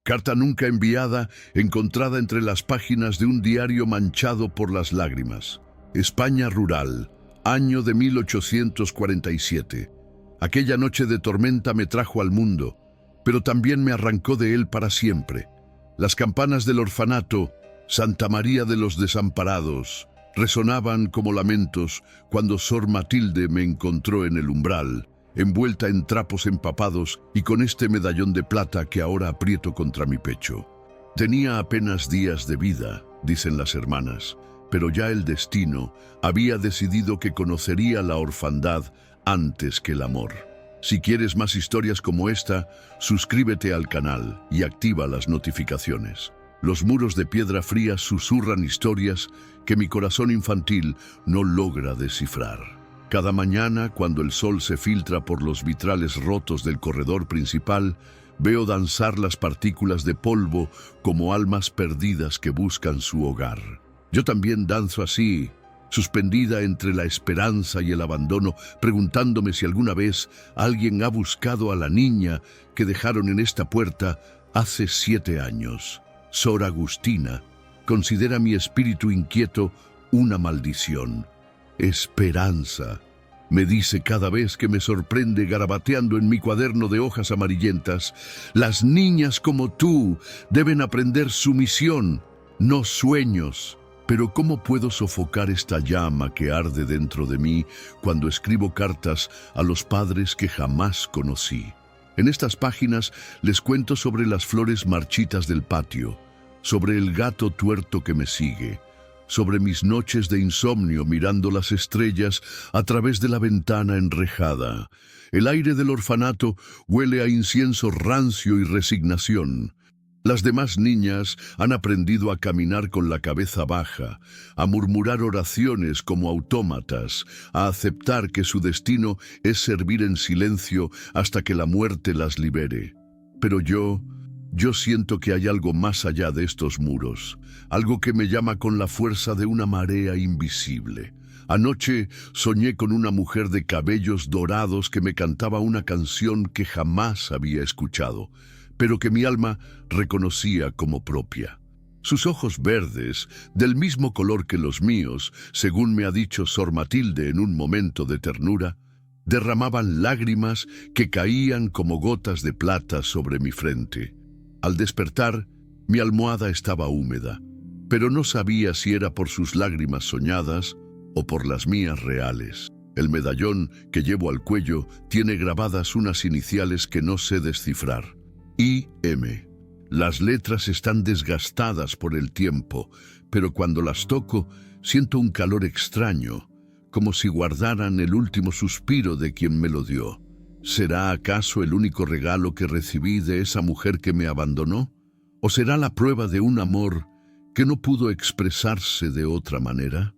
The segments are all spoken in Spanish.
Carta nunca enviada, encontrada entre las páginas de un diario manchado por las lágrimas. España rural, año de 1847. Aquella noche de tormenta me trajo al mundo, pero también me arrancó de él para siempre. Las campanas del orfanato, Santa María de los Desamparados, resonaban como lamentos cuando Sor Matilde me encontró en el umbral, envuelta en trapos empapados y con este medallón de plata que ahora aprieto contra mi pecho. Tenía apenas días de vida, dicen las hermanas, pero ya el destino había decidido que conocería la orfandad antes que el amor. Si quieres más historias como esta, suscríbete al canal y activa las notificaciones. Los muros de piedra fría susurran historias que mi corazón infantil no logra descifrar. Cada mañana, cuando el sol se filtra por los vitrales rotos del corredor principal, veo danzar las partículas de polvo como almas perdidas que buscan su hogar. Yo también danzo así, suspendida entre la esperanza y el abandono, preguntándome si alguna vez alguien ha buscado a la niña que dejaron en esta puerta hace 7 años. Sor Agustina considera mi espíritu inquieto una maldición. Esperanza, me dice cada vez que me sorprende garabateando en mi cuaderno de hojas amarillentas. Las niñas como tú deben aprender sumisión, no sueños. Pero ¿cómo puedo sofocar esta llama que arde dentro de mí cuando escribo cartas a los padres que jamás conocí? En estas páginas les cuento sobre las flores marchitas del patio, sobre el gato tuerto que me sigue, sobre mis noches de insomnio mirando las estrellas a través de la ventana enrejada. El aire del orfanato huele a incienso rancio y resignación. Las demás niñas han aprendido a caminar con la cabeza baja, a murmurar oraciones como autómatas, a aceptar que su destino es servir en silencio hasta que la muerte las libere. Pero yo siento que hay algo más allá de estos muros, algo que me llama con la fuerza de una marea invisible. Anoche soñé con una mujer de cabellos dorados que me cantaba una canción que jamás había escuchado, pero que mi alma reconocía como propia. Sus ojos verdes, del mismo color que los míos, según me ha dicho Sor Matilde en un momento de ternura, derramaban lágrimas que caían como gotas de plata sobre mi frente. Al despertar, mi almohada estaba húmeda, pero no sabía si era por sus lágrimas soñadas o por las mías reales. El medallón que llevo al cuello tiene grabadas unas iniciales que no sé descifrar. I.M. Las letras están desgastadas por el tiempo, pero cuando las toco siento un calor extraño, como si guardaran el último suspiro de quien me lo dio. ¿Será acaso el único regalo que recibí de esa mujer que me abandonó? ¿O será la prueba de un amor que no pudo expresarse de otra manera?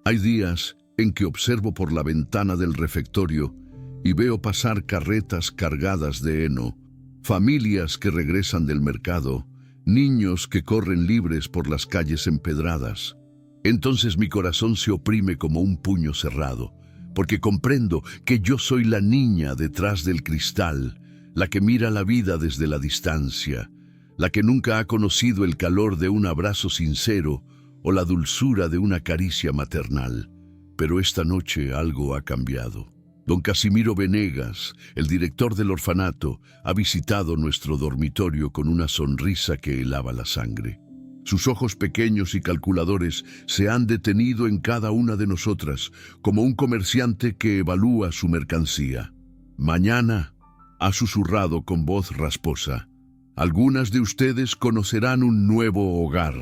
Hay días en que observo por la ventana del refectorio y veo pasar carretas cargadas de heno, familias que regresan del mercado, niños que corren libres por las calles empedradas. Entonces mi corazón se oprime como un puño cerrado, porque comprendo que yo soy la niña detrás del cristal, la que mira la vida desde la distancia, la que nunca ha conocido el calor de un abrazo sincero o la dulzura de una caricia maternal. Pero esta noche algo ha cambiado. Don Casimiro Venegas, el director del orfanato, ha visitado nuestro dormitorio con una sonrisa que helaba la sangre. Sus ojos pequeños y calculadores se han detenido en cada una de nosotras, como un comerciante que evalúa su mercancía. Mañana, ha susurrado con voz rasposa, algunas de ustedes conocerán un nuevo hogar.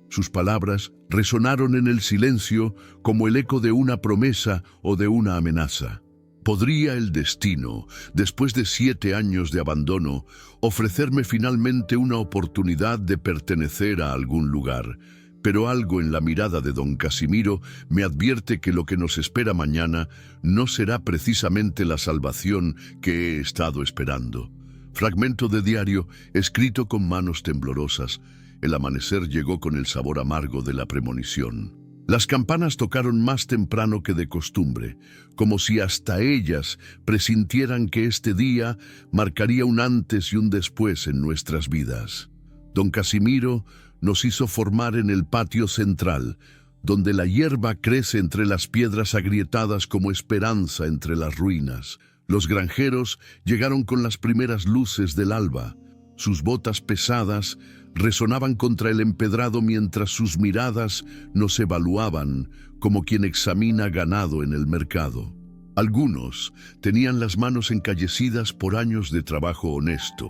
Sus palabras resonaron en el silencio como el eco de una promesa o de una amenaza. ¿Podría el destino, después de 7 años de abandono, ofrecerme finalmente una oportunidad de pertenecer a algún lugar? Pero algo en la mirada de don Casimiro me advierte que lo que nos espera mañana no será precisamente la salvación que he estado esperando. Fragmento de diario escrito con manos temblorosas. El amanecer llegó con el sabor amargo de la premonición. Las campanas tocaron más temprano que de costumbre, como si hasta ellas presintieran que este día marcaría un antes y un después en nuestras vidas. Don Casimiro nos hizo formar en el patio central, donde la hierba crece entre las piedras agrietadas como esperanza entre las ruinas. Los granjeros llegaron con las primeras luces del alba. Sus botas pesadas resonaban contra el empedrado mientras sus miradas nos evaluaban como quien examina ganado en el mercado. Algunos tenían las manos encallecidas por años de trabajo honesto.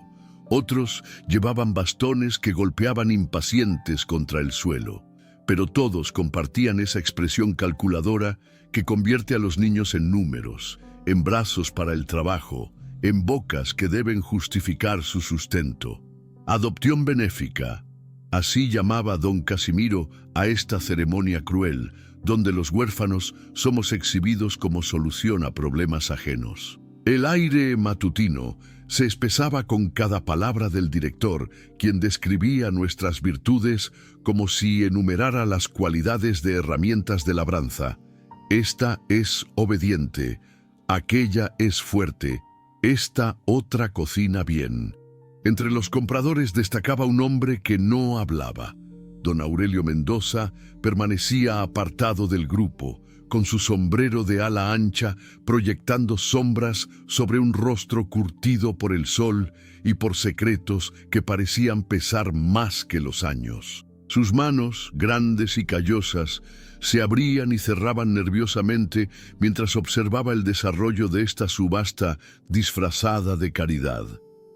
Otros llevaban bastones que golpeaban impacientes contra el suelo. Pero todos compartían esa expresión calculadora que convierte a los niños en números, en brazos para el trabajo, en bocas que deben justificar su sustento. Adopción benéfica. Así llamaba don Casimiro a esta ceremonia cruel, donde los huérfanos somos exhibidos como solución a problemas ajenos. El aire matutino se espesaba con cada palabra del director, quien describía nuestras virtudes como si enumerara las cualidades de herramientas de labranza. Esta es obediente, aquella es fuerte, esta otra cocina bien. Entre los compradores destacaba un hombre que no hablaba. Don Aurelio Mendoza permanecía apartado del grupo, con su sombrero de ala ancha proyectando sombras sobre un rostro curtido por el sol y por secretos que parecían pesar más que los años. Sus manos, grandes y callosas, se abrían y cerraban nerviosamente mientras observaba el desarrollo de esta subasta disfrazada de caridad.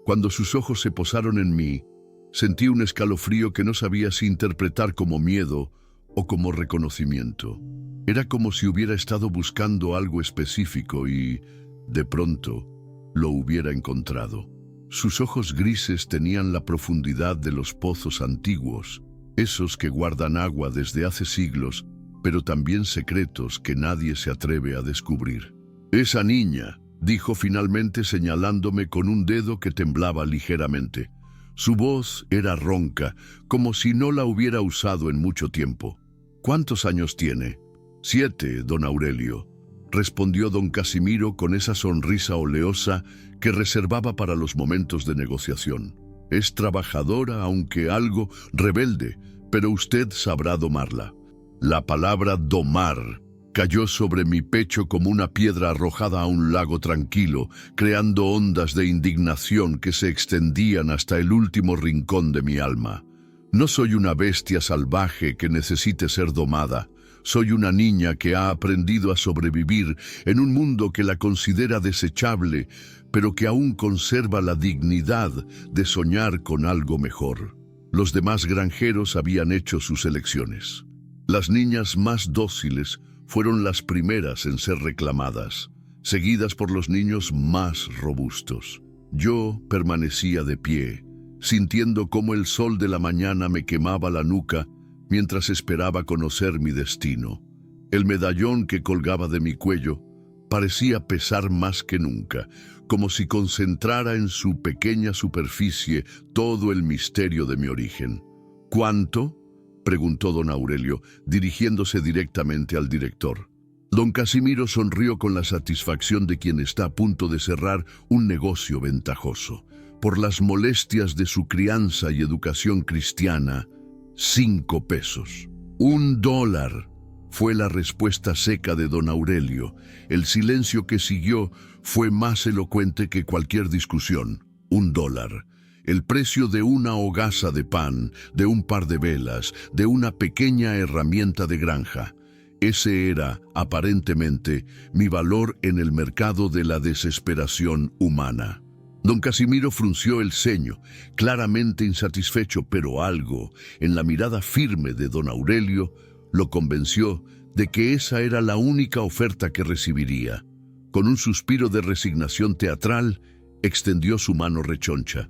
Cuando sus ojos se posaron en mí, sentí un escalofrío que no sabía si interpretar como miedo o como reconocimiento. Era como si hubiera estado buscando algo específico y, de pronto, lo hubiera encontrado. Sus ojos grises tenían la profundidad de los pozos antiguos, esos que guardan agua desde hace siglos, pero también secretos que nadie se atreve a descubrir. «Esa niña», dijo finalmente señalándome con un dedo que temblaba ligeramente. Su voz era ronca, como si no la hubiera usado en mucho tiempo. «¿Cuántos años tiene?» «7, don Aurelio», respondió don Casimiro con esa sonrisa oleosa que reservaba para los momentos de negociación. «Es trabajadora, aunque algo rebelde, pero usted sabrá domarla». La palabra domar cayó sobre mi pecho como una piedra arrojada a un lago tranquilo, creando ondas de indignación que se extendían hasta el último rincón de mi alma. No soy una bestia salvaje que necesite ser domada. Soy una niña que ha aprendido a sobrevivir en un mundo que la considera desechable, pero que aún conserva la dignidad de soñar con algo mejor. Los demás granjeros habían hecho sus elecciones. Las niñas más dóciles fueron las primeras en ser reclamadas, seguidas por los niños más robustos. Yo permanecía de pie, sintiendo cómo el sol de la mañana me quemaba la nuca mientras esperaba conocer mi destino. El medallón que colgaba de mi cuello parecía pesar más que nunca, como si concentrara en su pequeña superficie todo el misterio de mi origen. «¿Cuánto?», preguntó don Aurelio, dirigiéndose directamente al director. Don Casimiro sonrió con la satisfacción de quien está a punto de cerrar un negocio ventajoso. Por las molestias de su crianza y educación cristiana, 5 pesos. $1, fue la respuesta seca de don Aurelio. El silencio que siguió fue más elocuente que cualquier discusión. $1. El precio de una hogaza de pan, de un par de velas, de una pequeña herramienta de granja. Ese era, aparentemente, mi valor en el mercado de la desesperación humana. Don Casimiro frunció el ceño, claramente insatisfecho, pero algo, en la mirada firme de don Aurelio, lo convenció de que esa era la única oferta que recibiría. Con un suspiro de resignación teatral, extendió su mano rechoncha.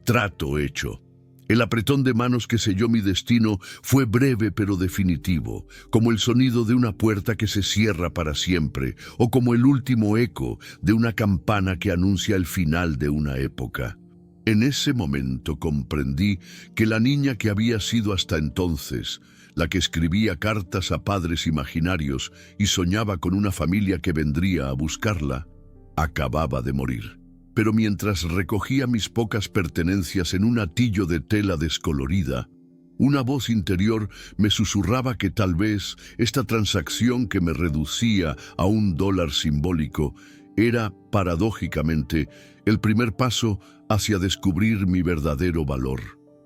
Trato hecho. El apretón de manos que selló mi destino fue breve pero definitivo, como el sonido de una puerta que se cierra para siempre, o como el último eco de una campana que anuncia el final de una época. En ese momento comprendí que la niña que había sido hasta entonces, la que escribía cartas a padres imaginarios y soñaba con una familia que vendría a buscarla, acababa de morir. pero mientras recogía mis pocas pertenencias en un atillo de tela descolorida, una voz interior me susurraba que tal vez esta transacción que me reducía a $1 simbólico era, paradójicamente, el primer paso hacia descubrir mi verdadero valor.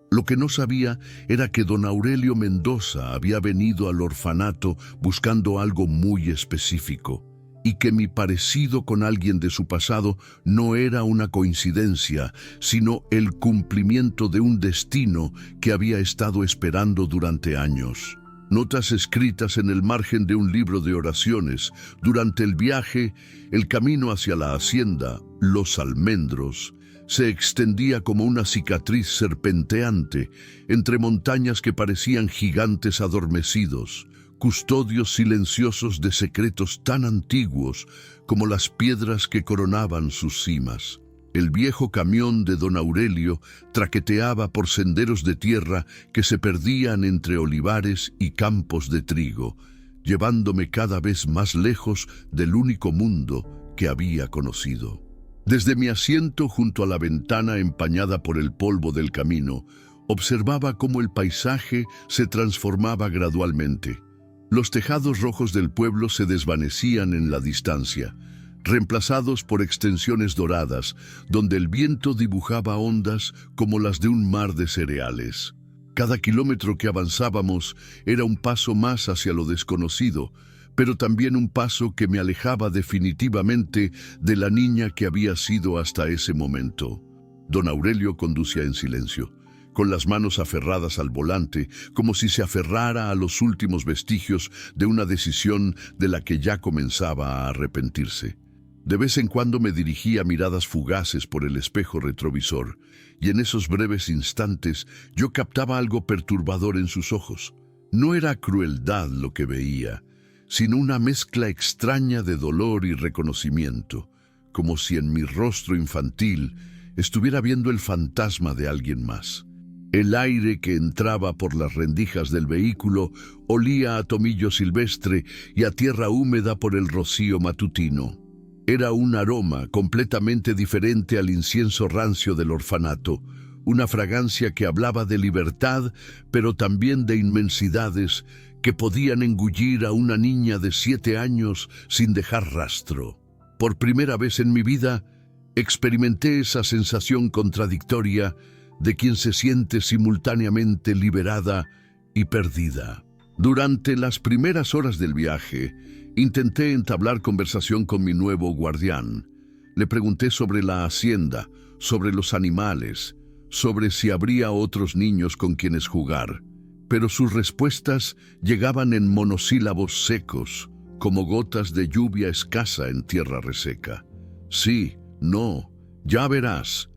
Lo que no sabía era que don Aurelio Mendoza había venido al orfanato buscando algo muy específico, y que mi parecido con alguien de su pasado no era una coincidencia, sino el cumplimiento de un destino que había estado esperando durante años. Notas escritas en el margen de un libro de oraciones. Durante el viaje, el camino hacia la hacienda, Los Almendros, se extendía como una cicatriz serpenteante entre montañas que parecían gigantes adormecidos, custodios silenciosos de secretos tan antiguos como las piedras que coronaban sus cimas. El viejo camión de don Aurelio traqueteaba por senderos de tierra que se perdían entre olivares y campos de trigo, llevándome cada vez más lejos del único mundo que había conocido. Desde mi asiento junto a la ventana empañada por el polvo del camino, observaba cómo el paisaje se transformaba gradualmente. Los tejados rojos del pueblo se desvanecían en la distancia, reemplazados por extensiones doradas, donde el viento dibujaba ondas como las de un mar de cereales. Cada kilómetro que avanzábamos era un paso más hacia lo desconocido, pero también un paso que me alejaba definitivamente de la niña que había sido hasta ese momento. Don Aurelio conducía en silencio, con las manos aferradas al volante, como si se aferrara a los últimos vestigios de una decisión de la que ya comenzaba a arrepentirse. De vez en cuando me dirigía miradas fugaces por el espejo retrovisor, y en esos breves instantes yo captaba algo perturbador en sus ojos. No era crueldad lo que veía, sino una mezcla extraña de dolor y reconocimiento, como si en mi rostro infantil estuviera viendo el fantasma de alguien más. El aire que entraba por las rendijas del vehículo olía a tomillo silvestre y a tierra húmeda por el rocío matutino. Era un aroma completamente diferente al incienso rancio del orfanato, una fragancia que hablaba de libertad, pero también de inmensidades que podían engullir a una niña de 7 años sin dejar rastro. Por primera vez en mi vida, experimenté esa sensación contradictoria de quien se siente simultáneamente liberada y perdida. Durante las primeras horas del viaje, intenté entablar conversación con mi nuevo guardián. Le pregunté sobre la hacienda, sobre los animales, sobre si habría otros niños con quienes jugar, pero sus respuestas llegaban en monosílabos secos, como gotas de lluvia escasa en tierra reseca. Sí, no, ya verás.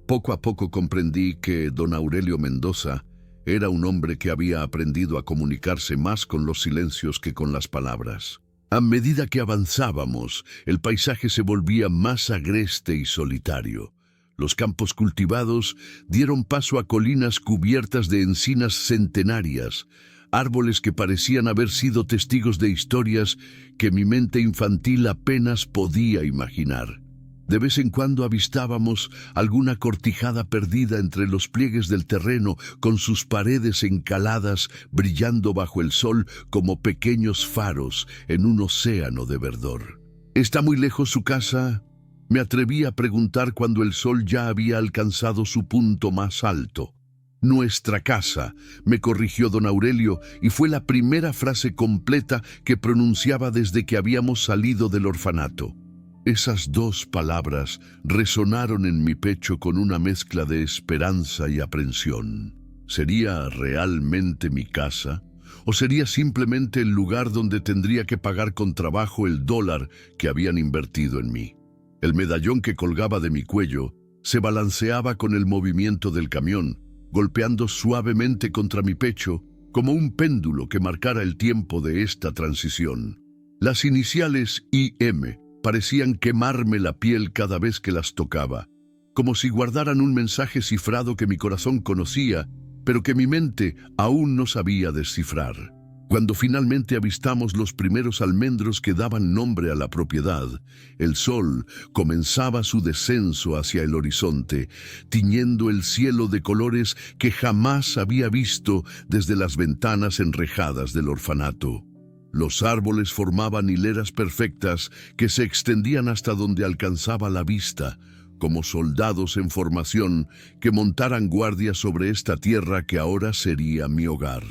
Poco a poco comprendí que don Aurelio Mendoza era un hombre que había aprendido a comunicarse más con los silencios que con las palabras. A medida que avanzábamos, el paisaje se volvía más agreste y solitario. Los campos cultivados dieron paso a colinas cubiertas de encinas centenarias, árboles que parecían haber sido testigos de historias que mi mente infantil apenas podía imaginar. De vez en cuando avistábamos alguna cortijada perdida entre los pliegues del terreno, con sus paredes encaladas brillando bajo el sol como pequeños faros en un océano de verdor. ¿Está muy lejos su casa?, me atreví a preguntar cuando el sol ya había alcanzado su punto más alto. Nuestra casa, me corrigió don Aurelio, y fue la primera frase completa que pronunciaba desde que habíamos salido del orfanato. Esas 2 palabras resonaron en mi pecho con una mezcla de esperanza y aprensión. ¿Sería realmente mi casa? ¿O sería simplemente el lugar donde tendría que pagar con trabajo el $1 que habían invertido en mí? El medallón que colgaba de mi cuello se balanceaba con el movimiento del camión, golpeando suavemente contra mi pecho, como un péndulo que marcara el tiempo de esta transición. Las iniciales IM parecían quemarme la piel cada vez que las tocaba, como si guardaran un mensaje cifrado que mi corazón conocía, pero que mi mente aún no sabía descifrar. Cuando finalmente avistamos los primeros almendros que daban nombre a la propiedad, el sol comenzaba su descenso hacia el horizonte, tiñendo el cielo de colores que jamás había visto desde las ventanas enrejadas del orfanato. Los árboles formaban hileras perfectas que se extendían hasta donde alcanzaba la vista, como soldados en formación que montaran guardia sobre esta tierra que ahora sería mi hogar.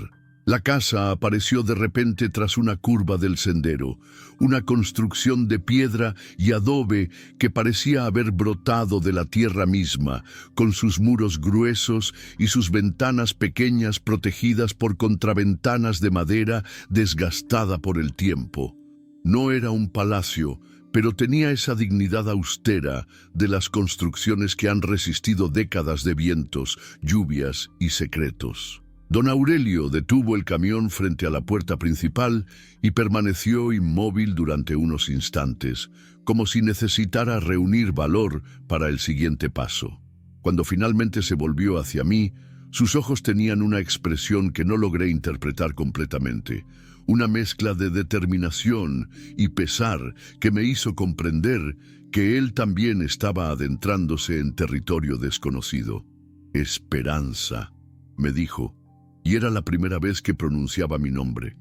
La casa apareció de repente tras una curva del sendero, una construcción de piedra y adobe que parecía haber brotado de la tierra misma, con sus muros gruesos y sus ventanas pequeñas protegidas por contraventanas de madera desgastada por el tiempo. No era un palacio, pero tenía esa dignidad austera de las construcciones que han resistido décadas de vientos, lluvias y secretos. Don Aurelio detuvo el camión frente a la puerta principal y permaneció inmóvil durante unos instantes, como si necesitara reunir valor para el siguiente paso. Cuando finalmente se volvió hacia mí, sus ojos tenían una expresión que no logré interpretar completamente, una mezcla de determinación y pesar que me hizo comprender que él también estaba adentrándose en territorio desconocido. «Esperanza», me dijo, y era la primera vez que pronunciaba mi nombre.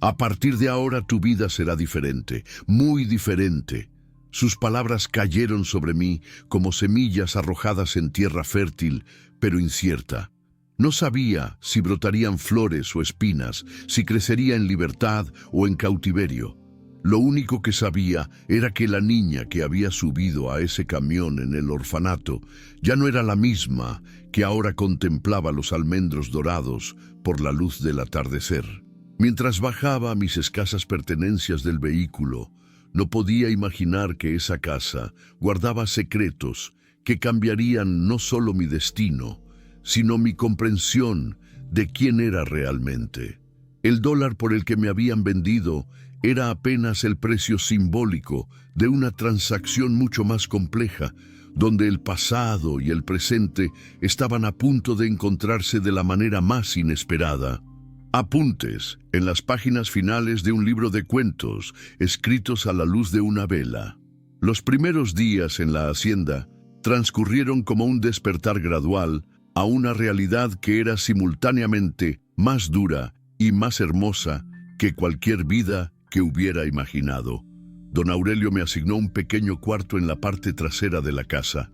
«A partir de ahora tu vida será diferente, muy diferente». Sus palabras cayeron sobre mí como semillas arrojadas en tierra fértil, pero incierta. No sabía si brotarían flores o espinas, si crecería en libertad o en cautiverio. Lo único que sabía era que la niña que había subido a ese camión en el orfanato ya no era la misma que ahora contemplaba los almendros dorados por la luz del atardecer. Mientras bajaba mis escasas pertenencias del vehículo, no podía imaginar que esa casa guardaba secretos que cambiarían no solo mi destino, sino mi comprensión de quién era realmente. El dólar por el que me habían vendido era apenas el precio simbólico de una transacción mucho más compleja, donde el pasado y el presente estaban a punto de encontrarse de la manera más inesperada. Apuntes en las páginas finales de un libro de cuentos, escritos a la luz de una vela. Los primeros días en la hacienda transcurrieron como un despertar gradual a una realidad que era simultáneamente más dura y más hermosa que cualquier vida que hubiera imaginado. Don Aurelio me asignó un pequeño cuarto en la parte trasera de la casa,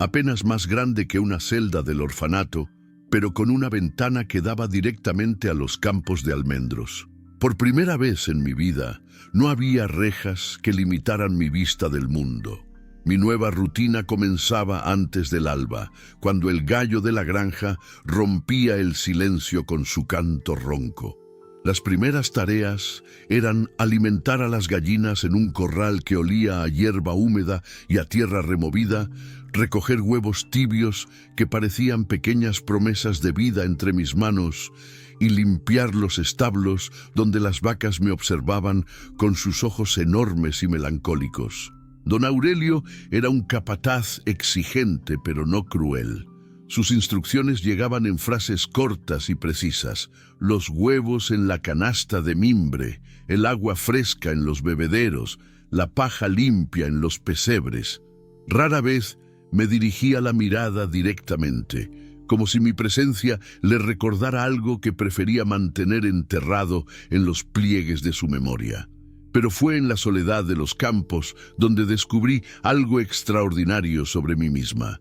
apenas más grande que una celda del orfanato, pero con una ventana que daba directamente a los campos de almendros. Por primera vez en mi vida, no había rejas que limitaran mi vista del mundo. Mi nueva rutina comenzaba antes del alba, cuando el gallo de la granja rompía el silencio con su canto ronco. Las primeras tareas eran alimentar a las gallinas en un corral que olía a hierba húmeda y a tierra removida, recoger huevos tibios que parecían pequeñas promesas de vida entre mis manos y limpiar los establos donde las vacas me observaban con sus ojos enormes y melancólicos. Don Aurelio era un capataz exigente pero no cruel. Sus instrucciones llegaban en frases cortas y precisas: los huevos en la canasta de mimbre, el agua fresca en los bebederos, la paja limpia en los pesebres. Rara vez me dirigía la mirada directamente, como si mi presencia le recordara algo que prefería mantener enterrado en los pliegues de su memoria. Pero fue en la soledad de los campos donde descubrí algo extraordinario sobre mí misma.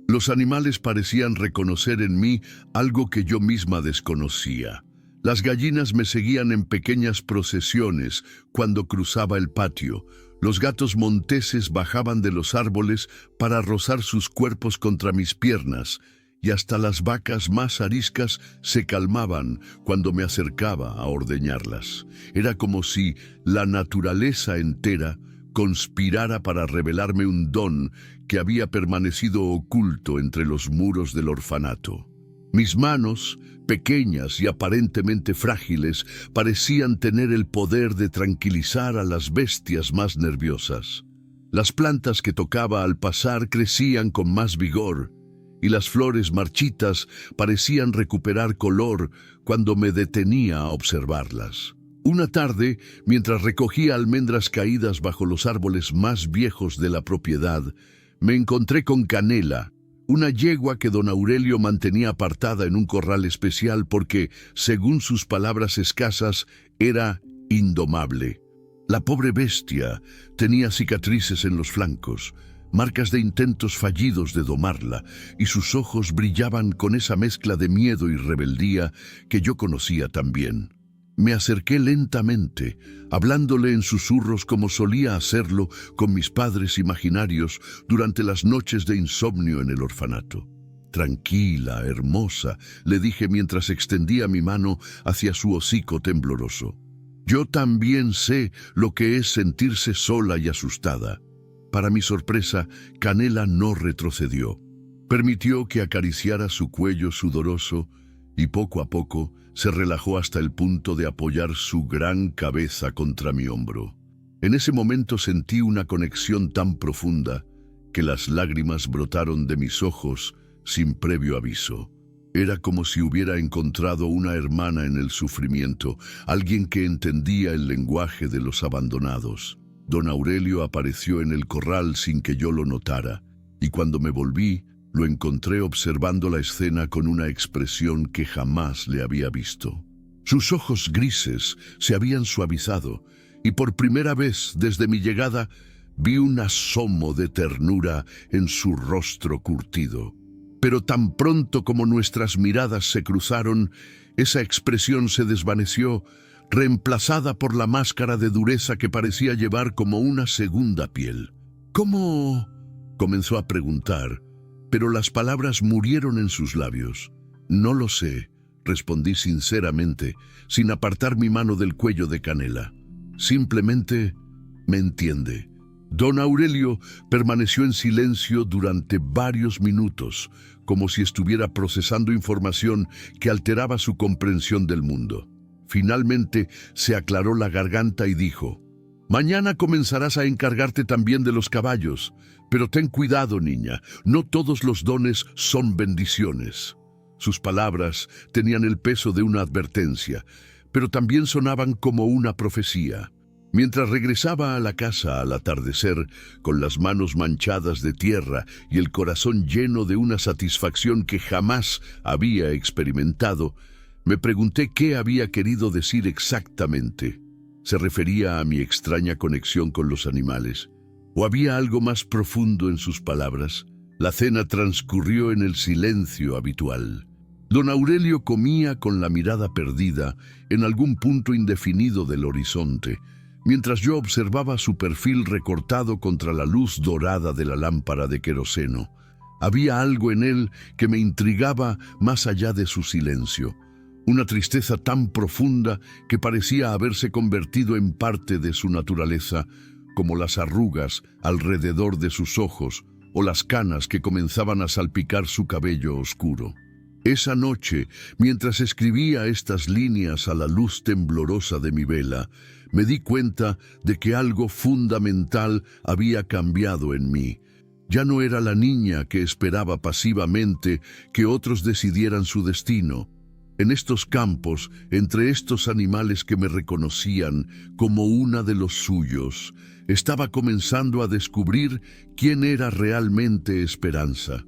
Los animales parecían reconocer en mí algo que yo misma desconocía. Las gallinas me seguían en pequeñas procesiones cuando cruzaba el patio. Los gatos monteses bajaban de los árboles para rozar sus cuerpos contra mis piernas, y hasta las vacas más ariscas se calmaban cuando me acercaba a ordeñarlas. Era como si la naturaleza entera conspirara para revelarme un don que había permanecido oculto entre los muros del orfanato. Mis manos, pequeñas y aparentemente frágiles, parecían tener el poder de tranquilizar a las bestias más nerviosas. Las plantas que tocaba al pasar crecían con más vigor, y las flores marchitas parecían recuperar color cuando me detenía a observarlas. Una tarde, mientras recogía almendras caídas bajo los árboles más viejos de la propiedad, me encontré con Canela, una yegua que don Aurelio mantenía apartada en un corral especial porque, según sus palabras escasas, era indomable. La pobre bestia tenía cicatrices en los flancos, marcas de intentos fallidos de domarla, y sus ojos brillaban con esa mezcla de miedo y rebeldía que yo conocía tan bien. Me acerqué lentamente, hablándole en susurros como solía hacerlo con mis padres imaginarios durante las noches de insomnio en el orfanato. Tranquila, hermosa, le dije mientras extendía mi mano hacia su hocico tembloroso. Yo también sé lo que es sentirse sola y asustada. Para mi sorpresa, Canela no retrocedió. Permitió que acariciara su cuello sudoroso y poco a poco se relajó hasta el punto de apoyar su gran cabeza contra mi hombro. En ese momento sentí una conexión tan profunda que las lágrimas brotaron de mis ojos sin previo aviso. Era como si hubiera encontrado una hermana en el sufrimiento, alguien que entendía el lenguaje de los abandonados. Don Aurelio apareció en el corral sin que yo lo notara, y cuando me volví, lo encontré observando la escena con una expresión que jamás le había visto. Sus ojos grises se habían suavizado, y por primera vez desde mi llegada vi un asomo de ternura en su rostro curtido. Pero tan pronto como nuestras miradas se cruzaron, esa expresión se desvaneció, reemplazada por la máscara de dureza que parecía llevar como una segunda piel. ¿Cómo? Comenzó a preguntar, pero las palabras murieron en sus labios. No lo sé, respondí sinceramente, sin apartar mi mano del cuello de Canela. Simplemente me entiende. Don Aurelio permaneció en silencio durante varios minutos, como si estuviera procesando información que alteraba su comprensión del mundo. Finalmente se aclaró la garganta y dijo: «Mañana comenzarás a encargarte también de los caballos, pero ten cuidado, niña, no todos los dones son bendiciones». Sus palabras tenían el peso de una advertencia, pero también sonaban como una profecía. Mientras regresaba a la casa al atardecer, con las manos manchadas de tierra y el corazón lleno de una satisfacción que jamás había experimentado, me pregunté qué había querido decir exactamente. ¿Se refería a mi extraña conexión con los animales? ¿O había algo más profundo en sus palabras? La cena transcurrió en el silencio habitual. Don Aurelio comía con la mirada perdida en algún punto indefinido del horizonte, mientras yo observaba su perfil recortado contra la luz dorada de la lámpara de queroseno. Había algo en él que me intrigaba más allá de su silencio. Una tristeza tan profunda que parecía haberse convertido en parte de su naturaleza, como las arrugas alrededor de sus ojos o las canas que comenzaban a salpicar su cabello oscuro. Esa noche, mientras escribía estas líneas a la luz temblorosa de mi vela, me di cuenta de que algo fundamental había cambiado en mí. Ya no era la niña que esperaba pasivamente que otros decidieran su destino. En estos campos, entre estos animales que me reconocían como una de los suyos, estaba comenzando a descubrir quién era realmente Esperanza.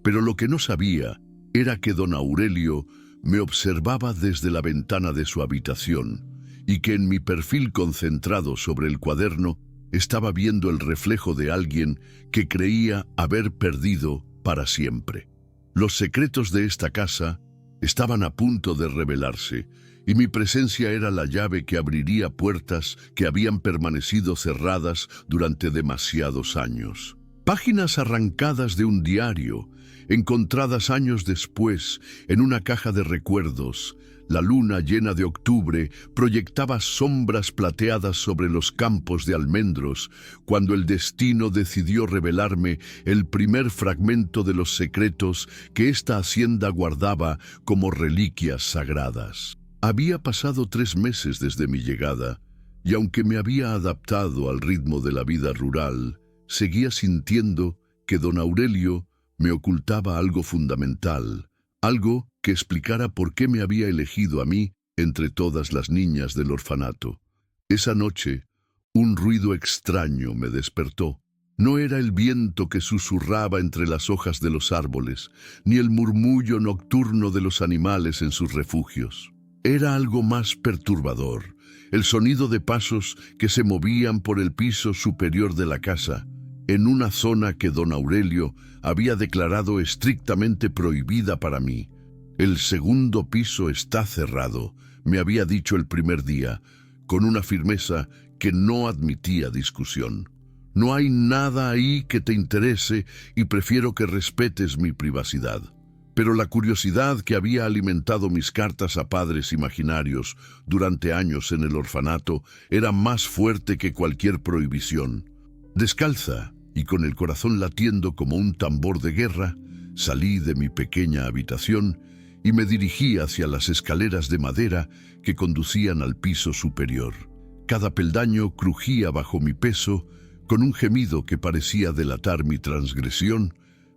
Pero lo que no sabía era que don Aurelio me observaba desde la ventana de su habitación y que en mi perfil concentrado sobre el cuaderno estaba viendo el reflejo de alguien que creía haber perdido para siempre. Los secretos de esta casa estaban a punto de revelarse, y mi presencia era la llave que abriría puertas que habían permanecido cerradas durante demasiados años. Páginas arrancadas de un diario, encontradas años después en una caja de recuerdos. La luna llena de octubre proyectaba sombras plateadas sobre los campos de almendros cuando el destino decidió revelarme el primer fragmento de los secretos que esta hacienda guardaba como reliquias sagradas. Había pasado 3 meses desde mi llegada, y aunque me había adaptado al ritmo de la vida rural, seguía sintiendo que don Aurelio me ocultaba algo fundamental, algo que explicara por qué me había elegido a mí entre todas las niñas del orfanato. Esa noche, un ruido extraño me despertó. No era el viento que susurraba entre las hojas de los árboles, ni el murmullo nocturno de los animales en sus refugios. Era algo más perturbador, el sonido de pasos que se movían por el piso superior de la casa, en una zona que don Aurelio había declarado estrictamente prohibida para mí. El segundo piso está cerrado, me había dicho el primer día, con una firmeza que no admitía discusión. No hay nada ahí que te interese y prefiero que respetes mi privacidad. Pero la curiosidad que había alimentado mis cartas a padres imaginarios durante años en el orfanato era más fuerte que cualquier prohibición. Descalza y con el corazón latiendo como un tambor de guerra, salí de mi pequeña habitación y me dirigí hacia las escaleras de madera que conducían al piso superior. Cada peldaño crujía bajo mi peso, con un gemido que parecía delatar mi transgresión,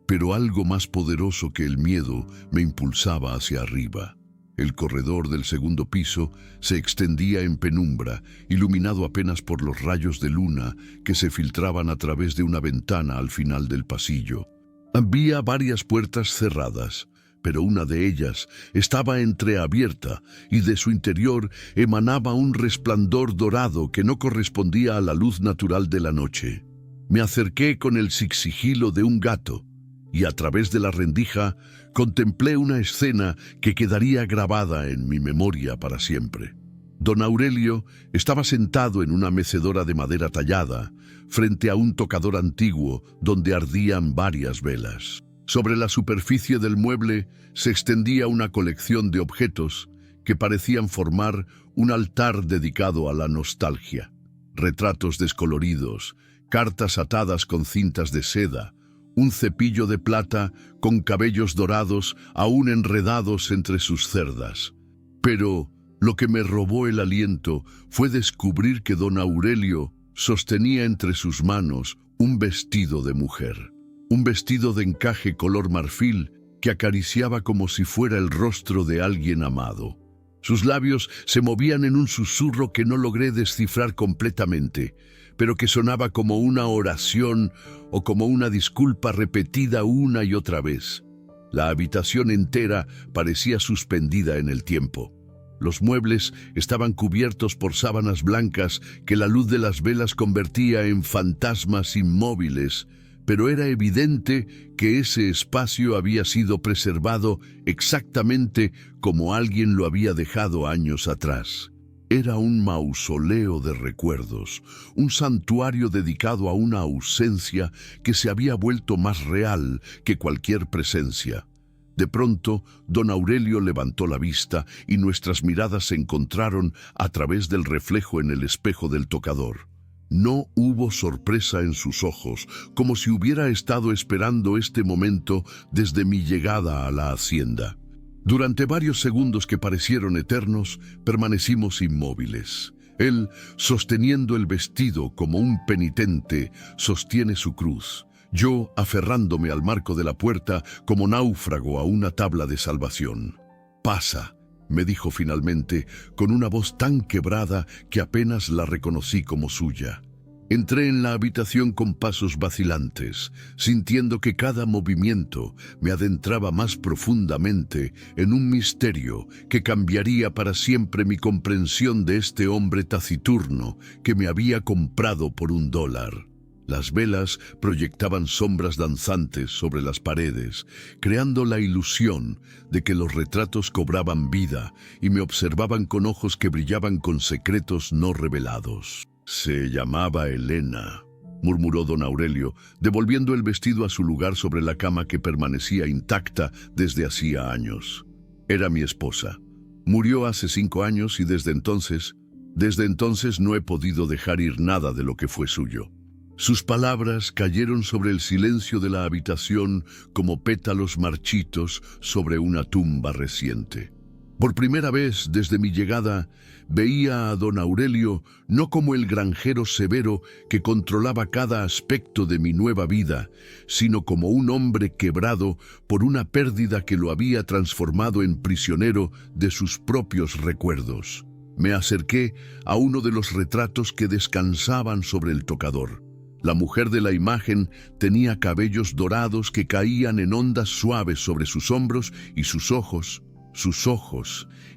pero algo más poderoso que el miedo me impulsaba hacia arriba. El corredor del segundo piso se extendía en penumbra, iluminado apenas por los rayos de luna que se filtraban a través de una ventana al final del pasillo. Había varias puertas cerradas, pero una de ellas estaba entreabierta y de su interior emanaba un resplandor dorado que no correspondía a la luz natural de la noche. Me acerqué con el sigilo de un gato y a través de la rendija contemplé una escena que quedaría grabada en mi memoria para siempre. Don Aurelio estaba sentado en una mecedora de madera tallada, frente a un tocador antiguo donde ardían varias velas. Sobre la superficie del mueble se extendía una colección de objetos que parecían formar un altar dedicado a la nostalgia. Retratos descoloridos, cartas atadas con cintas de seda, un cepillo de plata con cabellos dorados aún enredados entre sus cerdas. Pero lo que me robó el aliento fue descubrir que don Aurelio sostenía entre sus manos un vestido de mujer. Un vestido de encaje color marfil que acariciaba como si fuera el rostro de alguien amado. Sus labios se movían en un susurro que no logré descifrar completamente, pero que sonaba como una oración o como una disculpa repetida una y otra vez. La habitación entera parecía suspendida en el tiempo. Los muebles estaban cubiertos por sábanas blancas que la luz de las velas convertía en fantasmas inmóviles, pero era evidente que ese espacio había sido preservado exactamente como alguien lo había dejado años atrás. Era un mausoleo de recuerdos, un santuario dedicado a una ausencia que se había vuelto más real que cualquier presencia. De pronto, don Aurelio levantó la vista y nuestras miradas se encontraron a través del reflejo en el espejo del tocador. No hubo sorpresa en sus ojos, como si hubiera estado esperando este momento desde mi llegada a la hacienda. Durante varios segundos que parecieron eternos, permanecimos inmóviles. Él, sosteniendo el vestido como un penitente, sostiene su cruz. Yo, aferrándome al marco de la puerta como náufrago a una tabla de salvación. «Pasa», me dijo finalmente, con una voz tan quebrada que apenas la reconocí como suya. Entré en la habitación con pasos vacilantes, sintiendo que cada movimiento me adentraba más profundamente en un misterio que cambiaría para siempre mi comprensión de este hombre taciturno que me había comprado por $1. Las velas proyectaban sombras danzantes sobre las paredes, creando la ilusión de que los retratos cobraban vida y me observaban con ojos que brillaban con secretos no revelados. «Se llamaba Elena», murmuró don Aurelio, devolviendo el vestido a su lugar sobre la cama que permanecía intacta desde hacía años. «Era mi esposa. Murió hace 5 años y desde entonces no he podido dejar ir nada de lo que fue suyo». Sus palabras cayeron sobre el silencio de la habitación como pétalos marchitos sobre una tumba reciente. Por primera vez desde mi llegada, veía a don Aurelio no como el granjero severo que controlaba cada aspecto de mi nueva vida, sino como un hombre quebrado por una pérdida que lo había transformado en prisionero de sus propios recuerdos. Me acerqué a uno de los retratos que descansaban sobre el tocador. La mujer de la imagen tenía cabellos dorados que caían en ondas suaves sobre sus hombros y sus ojos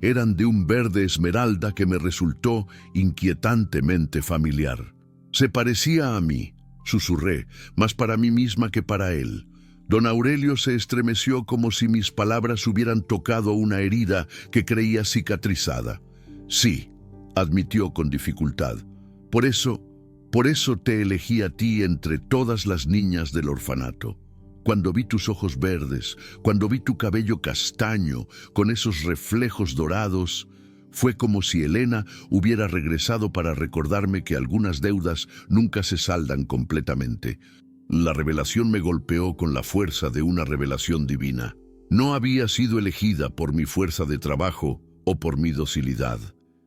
eran de un verde esmeralda que me resultó inquietantemente familiar. Se parecía a mí, susurré, más para mí misma que para él. Don Aurelio se estremeció como si mis palabras hubieran tocado una herida que creía cicatrizada. Sí, admitió con dificultad. Por eso te elegí a ti entre todas las niñas del orfanato. Cuando vi tus ojos verdes, cuando vi tu cabello castaño, con esos reflejos dorados, fue como si Elena hubiera regresado para recordarme que algunas deudas nunca se saldan completamente. La revelación me golpeó con la fuerza de una revelación divina. No había sido elegida por mi fuerza de trabajo o por mi docilidad.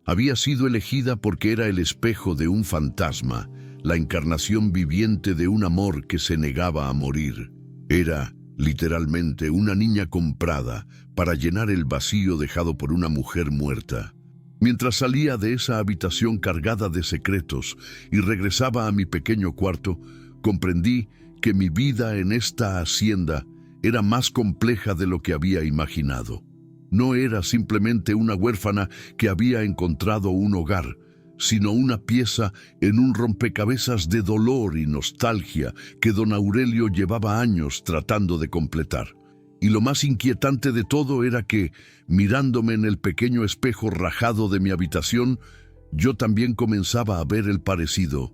Había sido elegida porque era el espejo de un fantasma, la encarnación viviente de un amor que se negaba a morir. Era, literalmente, una niña comprada para llenar el vacío dejado por una mujer muerta. Mientras salía de esa habitación cargada de secretos y regresaba a mi pequeño cuarto, comprendí que mi vida en esta hacienda era más compleja de lo que había imaginado. No era simplemente una huérfana que había encontrado un hogar, sino una pieza en un rompecabezas de dolor y nostalgia que don Aurelio llevaba años tratando de completar. Y lo más inquietante de todo era que, mirándome en el pequeño espejo rajado de mi habitación, yo también comenzaba a ver el parecido.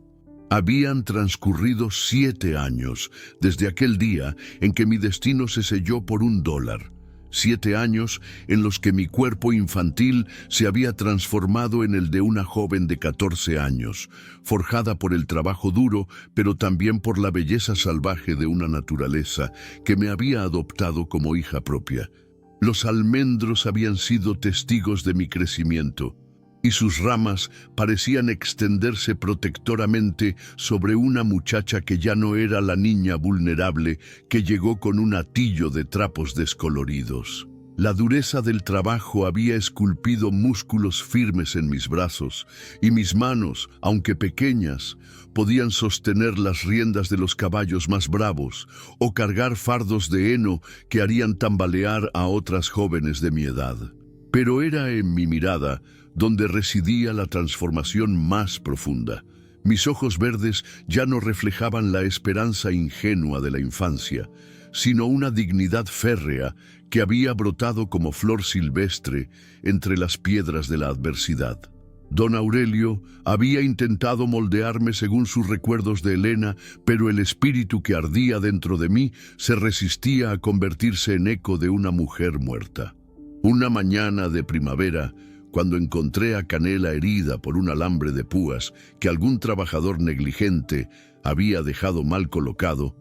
Habían transcurrido 7 años desde aquel día en que mi destino se selló por $1. 7 años en los que mi cuerpo infantil se había transformado en el de una joven de 14 años, forjada por el trabajo duro, pero también por la belleza salvaje de una naturaleza que me había adoptado como hija propia. Los almendros habían sido testigos de mi crecimiento, y sus ramas parecían extenderse protectoramente sobre una muchacha que ya no era la niña vulnerable que llegó con un hatillo de trapos descoloridos. La dureza del trabajo había esculpido músculos firmes en mis brazos, y mis manos, aunque pequeñas, podían sostener las riendas de los caballos más bravos o cargar fardos de heno que harían tambalear a otras jóvenes de mi edad. Pero era en mi mirada donde residía la transformación más profunda. Mis ojos verdes ya no reflejaban la esperanza ingenua de la infancia, sino una dignidad férrea que había brotado como flor silvestre entre las piedras de la adversidad. Don Aurelio había intentado moldearme según sus recuerdos de Elena, pero el espíritu que ardía dentro de mí se resistía a convertirse en eco de una mujer muerta. Una mañana de primavera, cuando encontré a Canela herida por un alambre de púas que algún trabajador negligente había dejado mal colocado,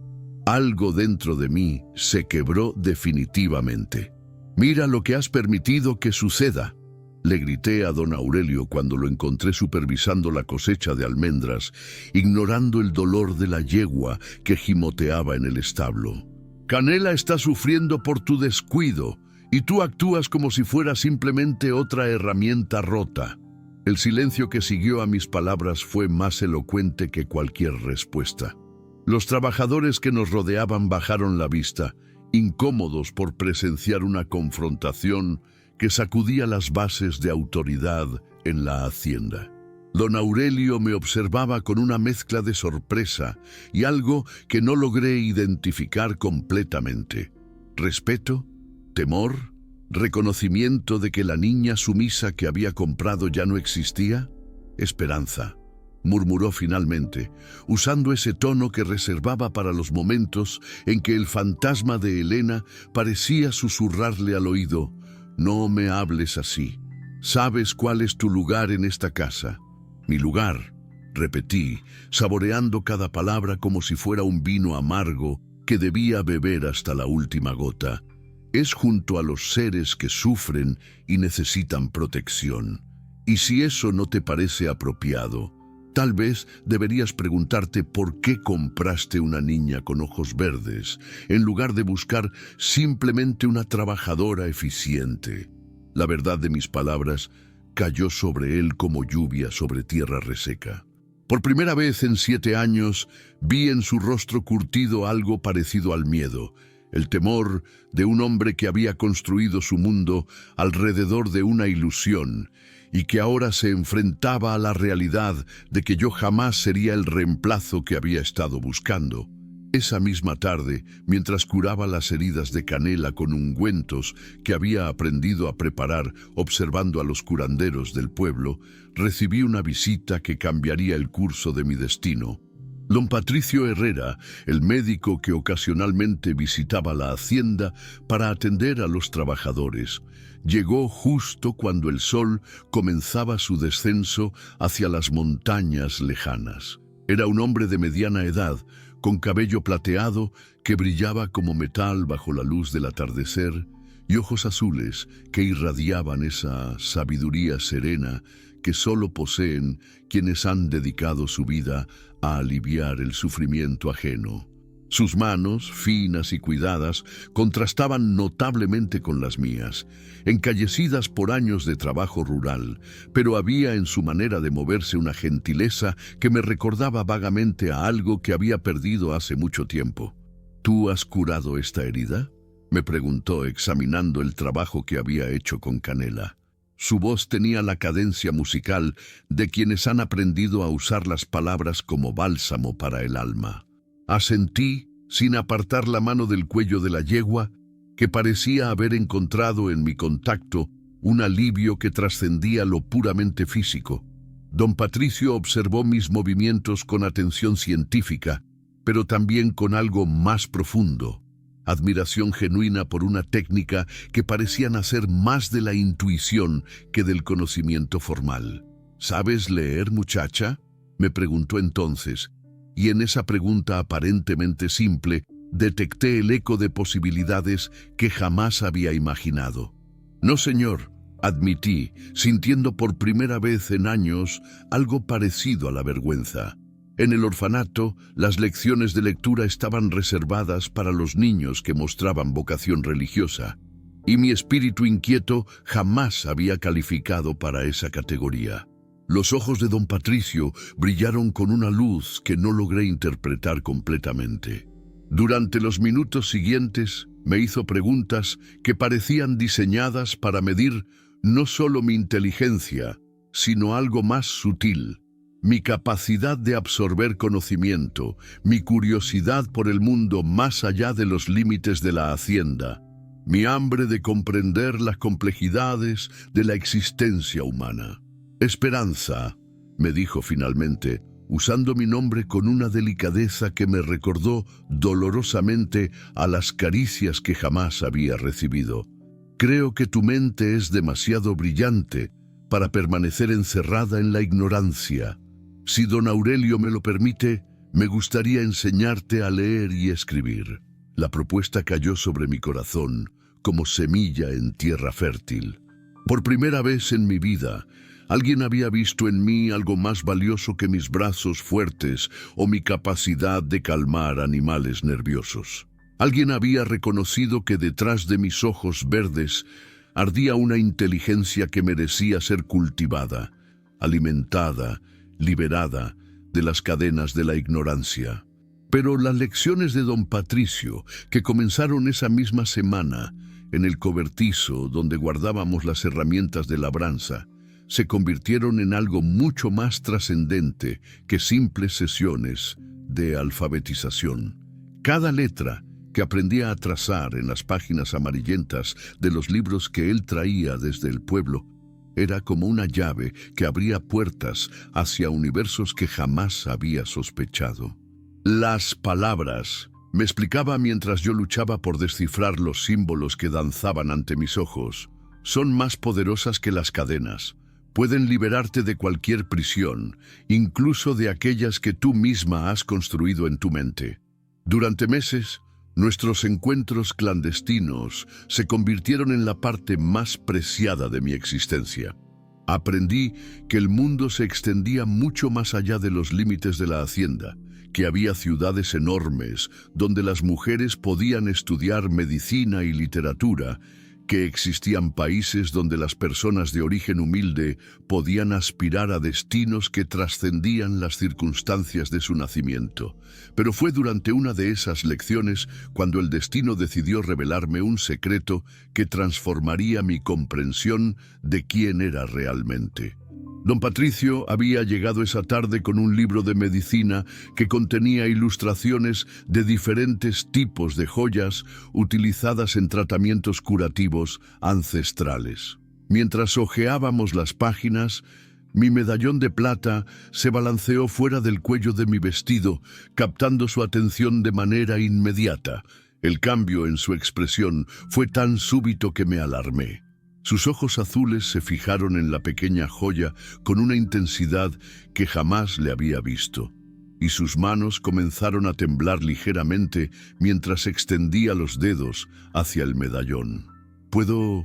algo dentro de mí se quebró definitivamente. «Mira lo que has permitido que suceda», le grité a don Aurelio cuando lo encontré supervisando la cosecha de almendras, ignorando el dolor de la yegua que gimoteaba en el establo. «Canela está sufriendo por tu descuido, y tú actúas como si fuera simplemente otra herramienta rota». El silencio que siguió a mis palabras fue más elocuente que cualquier respuesta. Los trabajadores que nos rodeaban bajaron la vista, incómodos por presenciar una confrontación que sacudía las bases de autoridad en la hacienda. Don Aurelio me observaba con una mezcla de sorpresa y algo que no logré identificar completamente. ¿Respeto? ¿Temor? ¿Reconocimiento de que la niña sumisa que había comprado ya no existía? «Esperanza», murmuró finalmente, usando ese tono que reservaba para los momentos en que el fantasma de Elena parecía susurrarle al oído: «No me hables así. ¿Sabes cuál es tu lugar en esta casa?» «Mi lugar», repetí, saboreando cada palabra como si fuera un vino amargo que debía beber hasta la última gota. es junto a los seres que sufren y necesitan protección. Y si eso no te parece apropiado, tal vez deberías preguntarte por qué compraste una niña con ojos verdes, en lugar de buscar simplemente una trabajadora eficiente. La verdad de mis palabras cayó sobre él como lluvia sobre tierra reseca. Por primera vez en 7 años, vi en su rostro curtido algo parecido al miedo, el temor de un hombre que había construido su mundo alrededor de una ilusión y que ahora se enfrentaba a la realidad de que yo jamás sería el reemplazo que había estado buscando. Esa misma tarde, mientras curaba las heridas de Canela con ungüentos que había aprendido a preparar observando a los curanderos del pueblo, recibí una visita que cambiaría el curso de mi destino. Don Patricio Herrera, el médico que ocasionalmente visitaba la hacienda para atender a los trabajadores, llegó justo cuando el sol comenzaba su descenso hacia las montañas lejanas. Era un hombre de mediana edad, con cabello plateado que brillaba como metal bajo la luz del atardecer y ojos azules que irradiaban esa sabiduría serena que solo poseen quienes han dedicado su vida a aliviar el sufrimiento ajeno. Sus manos, finas y cuidadas, contrastaban notablemente con las mías, encallecidas por años de trabajo rural, pero había en su manera de moverse una gentileza que me recordaba vagamente a algo que había perdido hace mucho tiempo. ¿Tú has curado esta herida?, me preguntó examinando el trabajo que había hecho con Canela. Su voz tenía la cadencia musical de quienes han aprendido a usar las palabras como bálsamo para el alma. Asentí, sin apartar la mano del cuello de la yegua, que parecía haber encontrado en mi contacto un alivio que trascendía lo puramente físico. Don Patricio observó mis movimientos con atención científica, pero también con algo más profundo. Admiración genuina por una técnica que parecía nacer más de la intuición que del conocimiento formal. ¿Sabes leer, muchacha?, me preguntó entonces, y en esa pregunta aparentemente simple detecté el eco de posibilidades que jamás había imaginado. No, señor, admití, sintiendo por primera vez en años algo parecido a la vergüenza. En el orfanato, las lecciones de lectura estaban reservadas para los niños que mostraban vocación religiosa, y mi espíritu inquieto jamás había calificado para esa categoría. Los ojos de don Patricio brillaron con una luz que no logré interpretar completamente. Durante los minutos siguientes, me hizo preguntas que parecían diseñadas para medir no solo mi inteligencia, sino algo más sutil. Mi capacidad de absorber conocimiento, mi curiosidad por el mundo más allá de los límites de la hacienda, mi hambre de comprender las complejidades de la existencia humana. Esperanza, me dijo finalmente, usando mi nombre con una delicadeza que me recordó dolorosamente a las caricias que jamás había recibido. Creo que tu mente es demasiado brillante para permanecer encerrada en la ignorancia. Si don Aurelio me lo permite, me gustaría enseñarte a leer y escribir. La propuesta cayó sobre mi corazón como semilla en tierra fértil. Por primera vez en mi vida, alguien había visto en mí algo más valioso que mis brazos fuertes o mi capacidad de calmar animales nerviosos. Alguien había reconocido que detrás de mis ojos verdes ardía una inteligencia que merecía ser cultivada, alimentada, liberada de las cadenas de la ignorancia. Pero las lecciones de don Patricio, que comenzaron esa misma semana en el cobertizo donde guardábamos las herramientas de labranza, se convirtieron en algo mucho más trascendente que simples sesiones de alfabetización. Cada letra que aprendía a trazar en las páginas amarillentas de los libros que él traía desde el pueblo era como una llave que abría puertas hacia universos que jamás había sospechado. Las palabras, me explicaba mientras yo luchaba por descifrar los símbolos que danzaban ante mis ojos, son más poderosas que las cadenas. Pueden liberarte de cualquier prisión, incluso de aquellas que tú misma has construido en tu mente. Durante meses, Nuestros encuentros clandestinos se convirtieron en la parte más preciada de mi existencia. Aprendí que el mundo se extendía mucho más allá de los límites de la hacienda, que había ciudades enormes donde las mujeres podían estudiar medicina y literatura, que existían países donde las personas de origen humilde podían aspirar a destinos que trascendían las circunstancias de su nacimiento. Pero fue durante una de esas lecciones cuando el destino decidió revelarme un secreto que transformaría mi comprensión de quién era realmente. Don Patricio había llegado esa tarde con un libro de medicina que contenía ilustraciones de diferentes tipos de joyas utilizadas en tratamientos curativos ancestrales. Mientras hojeábamos las páginas, mi medallón de plata se balanceó fuera del cuello de mi vestido, captando su atención de manera inmediata. El cambio en su expresión fue tan súbito que me alarmé. Sus ojos azules se fijaron en la pequeña joya con una intensidad que jamás le había visto, y sus manos comenzaron a temblar ligeramente mientras extendía los dedos hacia el medallón. ¿Puedo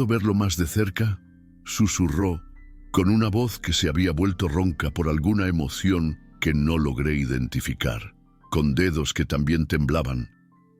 verlo más de cerca?», susurró, con una voz que se había vuelto ronca por alguna emoción que no logré identificar. Con dedos que también temblaban,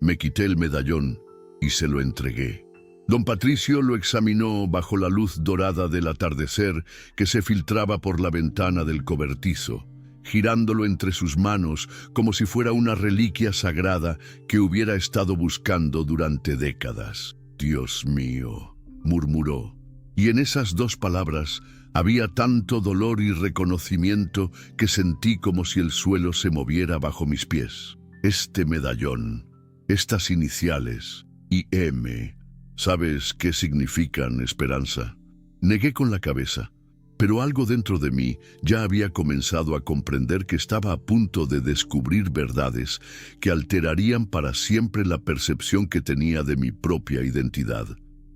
me quité el medallón y se lo entregué. Don Patricio lo examinó bajo la luz dorada del atardecer que se filtraba por la ventana del cobertizo, girándolo entre sus manos como si fuera una reliquia sagrada que hubiera estado buscando durante décadas. «Dios mío», murmuró, y en esas dos palabras había tanto dolor y reconocimiento que sentí como si el suelo se moviera bajo mis pies. Este medallón, estas iniciales, IM, ¿sabes qué significan, Esperanza? Negué con la cabeza, pero algo dentro de mí ya había comenzado a comprender que estaba a punto de descubrir verdades que alterarían para siempre la percepción que tenía de mi propia identidad.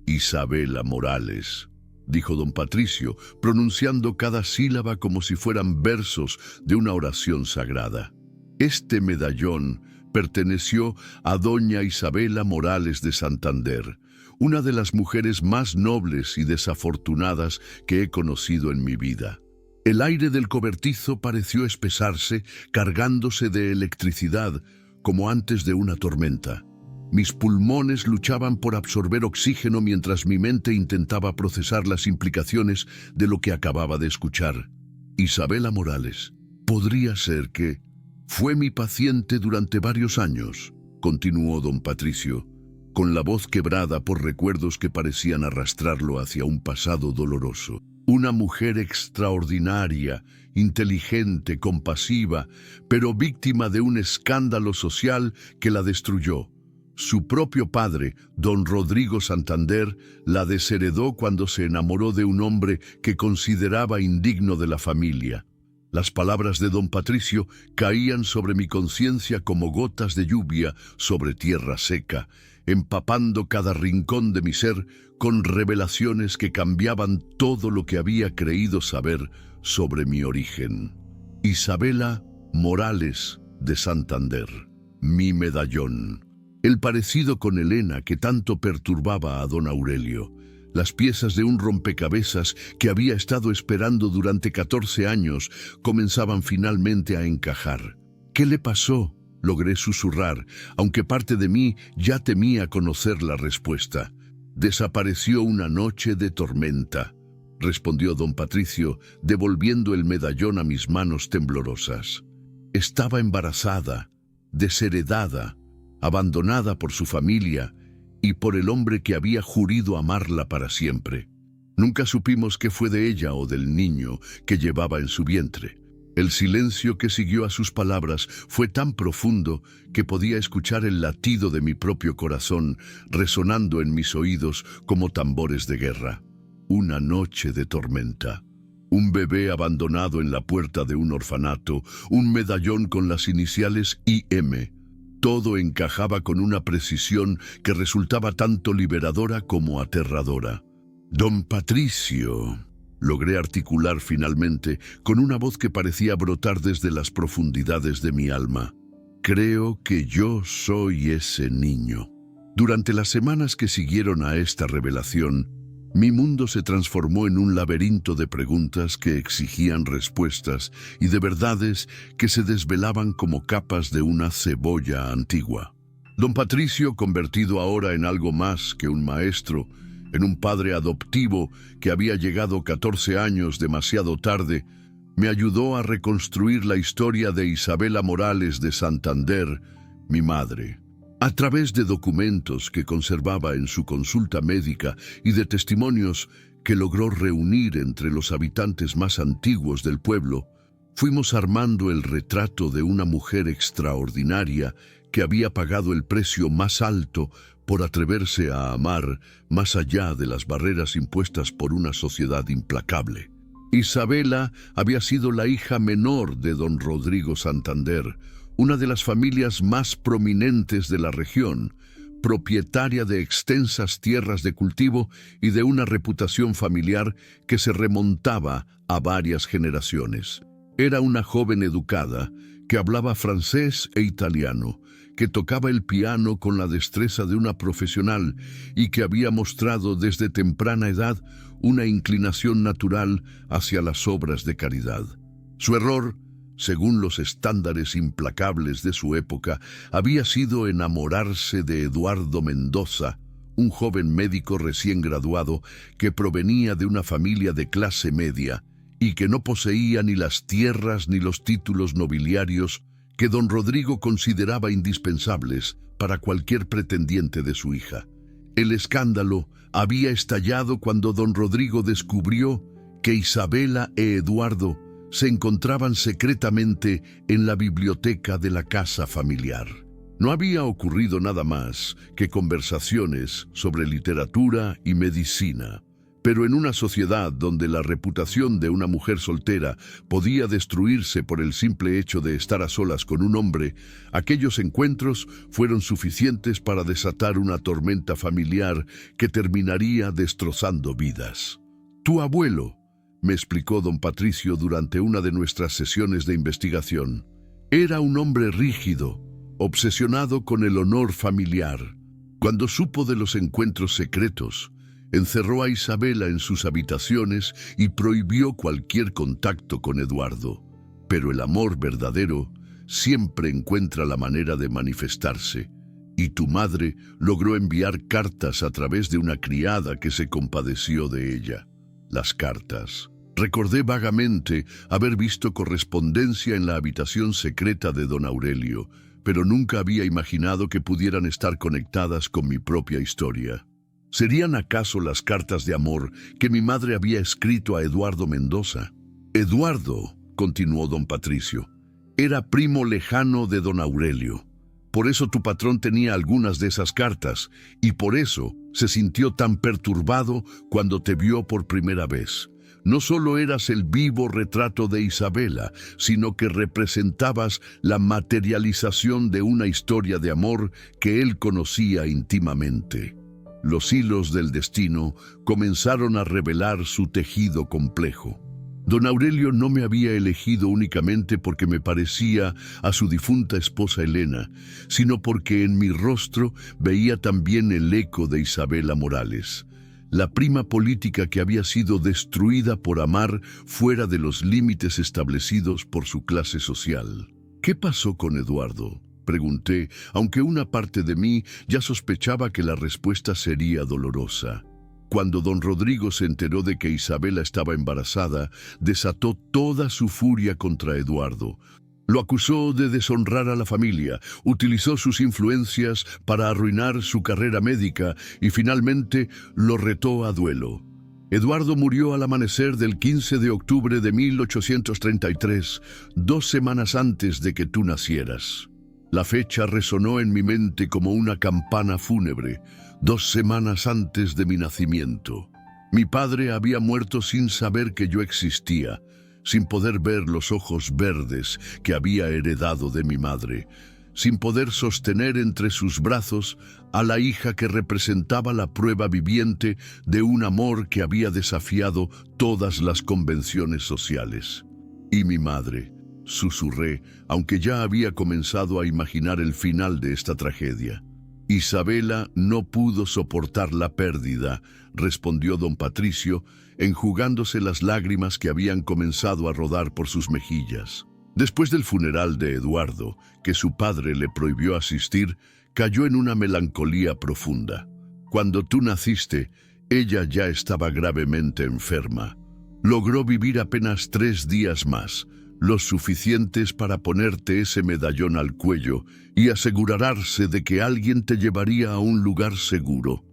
«Isabela Morales», dijo don Patricio, pronunciando cada sílaba como si fueran versos de una oración sagrada. «Este medallón perteneció a doña Isabela Morales de Santander, una de las mujeres más nobles y desafortunadas que he conocido en mi vida». El aire del cobertizo pareció espesarse, cargándose de electricidad, como antes de una tormenta. Mis pulmones luchaban por absorber oxígeno mientras mi mente intentaba procesar las implicaciones de lo que acababa de escuchar. Isabela Morales, podría ser que fue mi paciente durante varios años, continuó don Patricio, con la voz quebrada por recuerdos que parecían arrastrarlo hacia un pasado doloroso. Una mujer extraordinaria, inteligente, compasiva, pero víctima de un escándalo social que la destruyó. Su propio padre, don Rodrigo Santander, la desheredó cuando se enamoró de un hombre que consideraba indigno de la familia. Las palabras de don Patricio caían sobre mi conciencia como gotas de lluvia sobre tierra seca, empapando cada rincón de mi ser con revelaciones que cambiaban todo lo que había creído saber sobre mi origen. Isabela Morales de Santander, mi medallón. El parecido con Elena que tanto perturbaba a don Aurelio. Las piezas de un rompecabezas que había estado esperando durante 14 años comenzaban finalmente a encajar. «¿Qué le pasó?», logré susurrar, aunque parte de mí ya temía conocer la respuesta. «Desapareció una noche de tormenta», respondió don Patricio, devolviendo el medallón a mis manos temblorosas. «Estaba embarazada, desheredada, abandonada por su familia y por el hombre que había jurado amarla para siempre. Nunca supimos qué fue de ella o del niño que llevaba en su vientre». El silencio que siguió a sus palabras fue tan profundo que podía escuchar el latido de mi propio corazón resonando en mis oídos como tambores de guerra. Una noche de tormenta. Un bebé abandonado en la puerta de un orfanato, un medallón con las iniciales IM. Todo encajaba con una precisión que resultaba tanto liberadora como aterradora. «Don Patricio», logré articular finalmente con una voz que parecía brotar desde las profundidades de mi alma. Creo que yo soy ese niño. Durante las semanas que siguieron a esta revelación, mi mundo se transformó en un laberinto de preguntas que exigían respuestas y de verdades que se desvelaban como capas de una cebolla antigua. Don Patricio, convertido ahora en algo más que un maestro, en un padre adoptivo que había llegado 14 años demasiado tarde, me ayudó a reconstruir la historia de Isabela Morales de Santander, mi madre. A través de documentos que conservaba en su consulta médica y de testimonios que logró reunir entre los habitantes más antiguos del pueblo, fuimos armando el retrato de una mujer extraordinaria que había pagado el precio más alto por atreverse a amar más allá de las barreras impuestas por una sociedad implacable. Isabela había sido la hija menor de don Rodrigo Santander, una de las familias más prominentes de la región, propietaria de extensas tierras de cultivo y de una reputación familiar que se remontaba a varias generaciones. Era una joven educada que hablaba francés e italiano, que tocaba el piano con la destreza de una profesional y que había mostrado desde temprana edad una inclinación natural hacia las obras de caridad. Su error, según los estándares implacables de su época, había sido enamorarse de Eduardo Mendoza, un joven médico recién graduado que provenía de una familia de clase media y que no poseía ni las tierras ni los títulos nobiliarios que don Rodrigo consideraba indispensables para cualquier pretendiente de su hija. El escándalo había estallado cuando don Rodrigo descubrió que Isabela e Eduardo se encontraban secretamente en la biblioteca de la casa familiar. No había ocurrido nada más que conversaciones sobre literatura y medicina, pero en una sociedad donde la reputación de una mujer soltera podía destruirse por el simple hecho de estar a solas con un hombre, aquellos encuentros fueron suficientes para desatar una tormenta familiar que terminaría destrozando vidas. Tu abuelo, me explicó don Patricio durante una de nuestras sesiones de investigación, era un hombre rígido, obsesionado con el honor familiar. Cuando supo de los encuentros secretos, encerró a Isabela en sus habitaciones y prohibió cualquier contacto con Eduardo. Pero el amor verdadero siempre encuentra la manera de manifestarse, y tu madre logró enviar cartas a través de una criada que se compadeció de ella. Las cartas. Recordé vagamente haber visto correspondencia en la habitación secreta de don Aurelio, pero nunca había imaginado que pudieran estar conectadas con mi propia historia. ¿Serían acaso las cartas de amor que mi madre había escrito a Eduardo Mendoza? Eduardo, continuó don Patricio, era primo lejano de don Aurelio. Por eso tu patrón tenía algunas de esas cartas, y por eso se sintió tan perturbado cuando te vio por primera vez. No solo eras el vivo retrato de Isabela, sino que representabas la materialización de una historia de amor que él conocía íntimamente. Los hilos del destino comenzaron a revelar su tejido complejo. Don Aurelio no me había elegido únicamente porque me parecía a su difunta esposa Elena, sino porque en mi rostro veía también el eco de Isabela Morales, la prima política que había sido destruida por amar fuera de los límites establecidos por su clase social. ¿Qué pasó con Eduardo?, pregunté, aunque una parte de mí ya sospechaba que la respuesta sería dolorosa. Cuando don Rodrigo se enteró de que Isabela estaba embarazada, desató toda su furia contra Eduardo. Lo acusó de deshonrar a la familia, utilizó sus influencias para arruinar su carrera médica y finalmente lo retó a duelo. Eduardo murió al amanecer del 15 de octubre de 1833, 2 semanas antes de que tú nacieras. La fecha resonó en mi mente como una campana fúnebre, 2 semanas antes de mi nacimiento. Mi padre había muerto sin saber que yo existía, sin poder ver los ojos verdes que había heredado de mi madre, sin poder sostener entre sus brazos a la hija que representaba la prueba viviente de un amor que había desafiado todas las convenciones sociales. Y mi madre, susurré, aunque ya había comenzado a imaginar el final de esta tragedia. Isabela no pudo soportar la pérdida, respondió don Patricio, enjugándose las lágrimas que habían comenzado a rodar por sus mejillas. Después del funeral de Eduardo, que su padre le prohibió asistir, cayó en una melancolía profunda. Cuando tú naciste, ella ya estaba gravemente enferma. Logró vivir apenas 3 días más, los suficientes para ponerte ese medallón al cuello y asegurarse de que alguien te llevaría a un lugar seguro.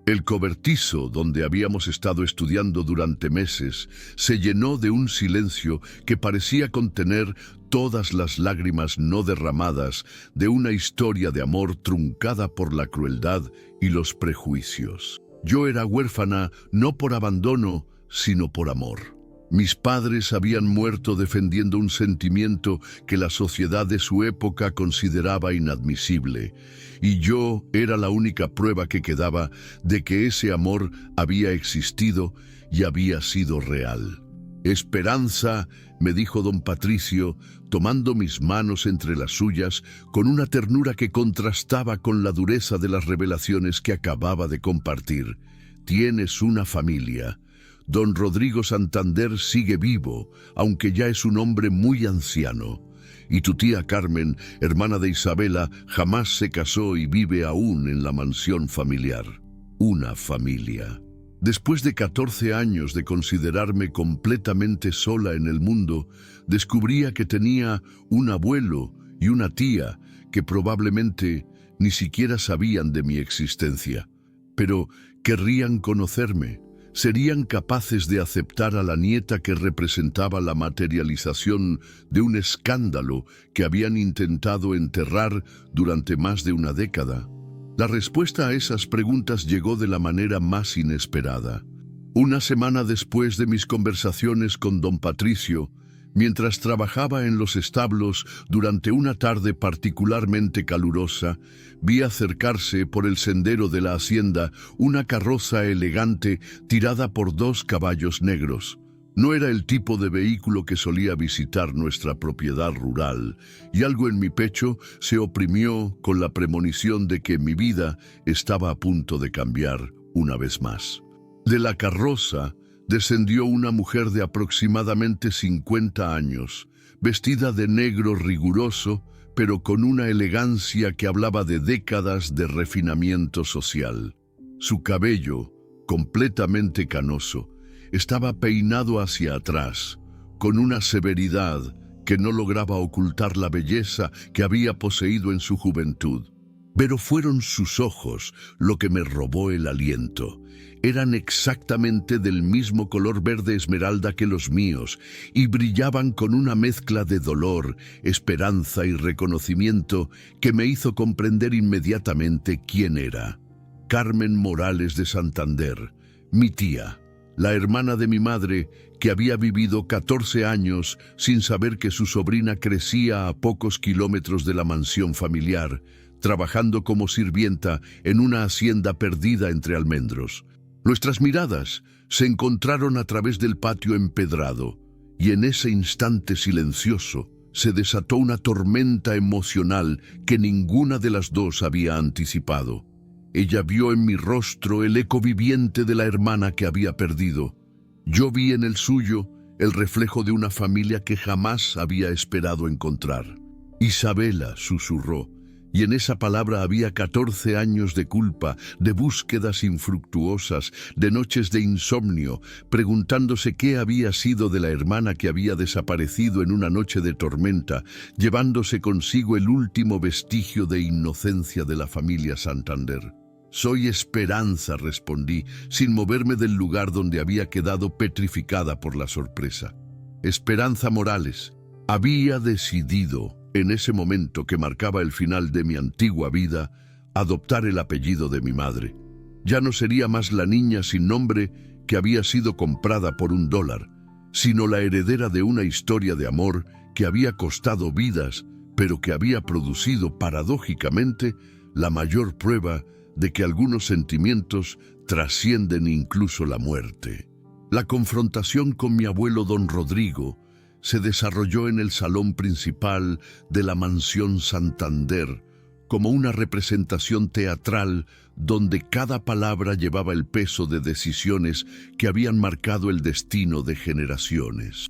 El cobertizo donde habíamos estado estudiando durante meses se llenó de un silencio que parecía contener todas las lágrimas no derramadas de una historia de amor truncada por la crueldad y los prejuicios. Yo era huérfana no por abandono, sino por amor. Mis padres habían muerto defendiendo un sentimiento que la sociedad de su época consideraba inadmisible, y yo era la única prueba que quedaba de que ese amor había existido y había sido real. Esperanza, me dijo don Patricio, tomando mis manos entre las suyas, con una ternura que contrastaba con la dureza de las revelaciones que acababa de compartir. Tienes una familia. Don Rodrigo Santander sigue vivo, aunque ya es un hombre muy anciano. Y tu tía Carmen, hermana de Isabela, jamás se casó y vive aún en la mansión familiar. Una familia. Después de 14 años de considerarme completamente sola en el mundo, descubría que tenía un abuelo y una tía que probablemente ni siquiera sabían de mi existencia, pero querrían conocerme. Serían capaces de aceptar a la nieta que representaba la materialización de un escándalo que habían intentado enterrar durante más de una década. La respuesta a esas preguntas llegó de la manera más inesperada. Una semana después de mis conversaciones con don Patricio, mientras trabajaba en los establos durante una tarde particularmente calurosa, vi acercarse por el sendero de la hacienda una carroza elegante tirada por 2 caballos negros. No era el tipo de vehículo que solía visitar nuestra propiedad rural, y algo en mi pecho se oprimió con la premonición de que mi vida estaba a punto de cambiar una vez más. De la carroza descendió una mujer de aproximadamente 50 años, vestida de negro riguroso, pero con una elegancia que hablaba de décadas de refinamiento social. Su cabello, completamente canoso, estaba peinado hacia atrás, con una severidad que no lograba ocultar la belleza que había poseído en su juventud. Pero fueron sus ojos lo que me robó el aliento. Eran exactamente del mismo color verde esmeralda que los míos y brillaban con una mezcla de dolor, esperanza y reconocimiento que me hizo comprender inmediatamente quién era. Carmen Morales de Santander, mi tía, la hermana de mi madre, que había vivido 14 años sin saber que su sobrina crecía a pocos kilómetros de la mansión familiar, trabajando como sirvienta en una hacienda perdida entre almendros. Nuestras miradas se encontraron a través del patio empedrado, y en ese instante silencioso se desató una tormenta emocional que ninguna de las dos había anticipado. Ella vio en mi rostro el eco viviente de la hermana que había perdido. Yo vi en el suyo el reflejo de una familia que jamás había esperado encontrar. Isabela, susurró, y en esa palabra había 14 años de culpa, de búsquedas infructuosas, de noches de insomnio, preguntándose qué había sido de la hermana que había desaparecido en una noche de tormenta, llevándose consigo el último vestigio de inocencia de la familia Santander. Soy Esperanza, respondí, sin moverme del lugar donde había quedado petrificada por la sorpresa. Esperanza Morales. Había decidido, en ese momento que marcaba el final de mi antigua vida, adoptar el apellido de mi madre. Ya no sería más la niña sin nombre que había sido comprada por $1, sino la heredera de una historia de amor que había costado vidas, pero que había producido, paradójicamente, la mayor prueba de que algunos sentimientos trascienden incluso la muerte. La confrontación con mi abuelo don Rodrigo se desarrolló en el salón principal de la Mansión Santander, como una representación teatral donde cada palabra llevaba el peso de decisiones que habían marcado el destino de generaciones.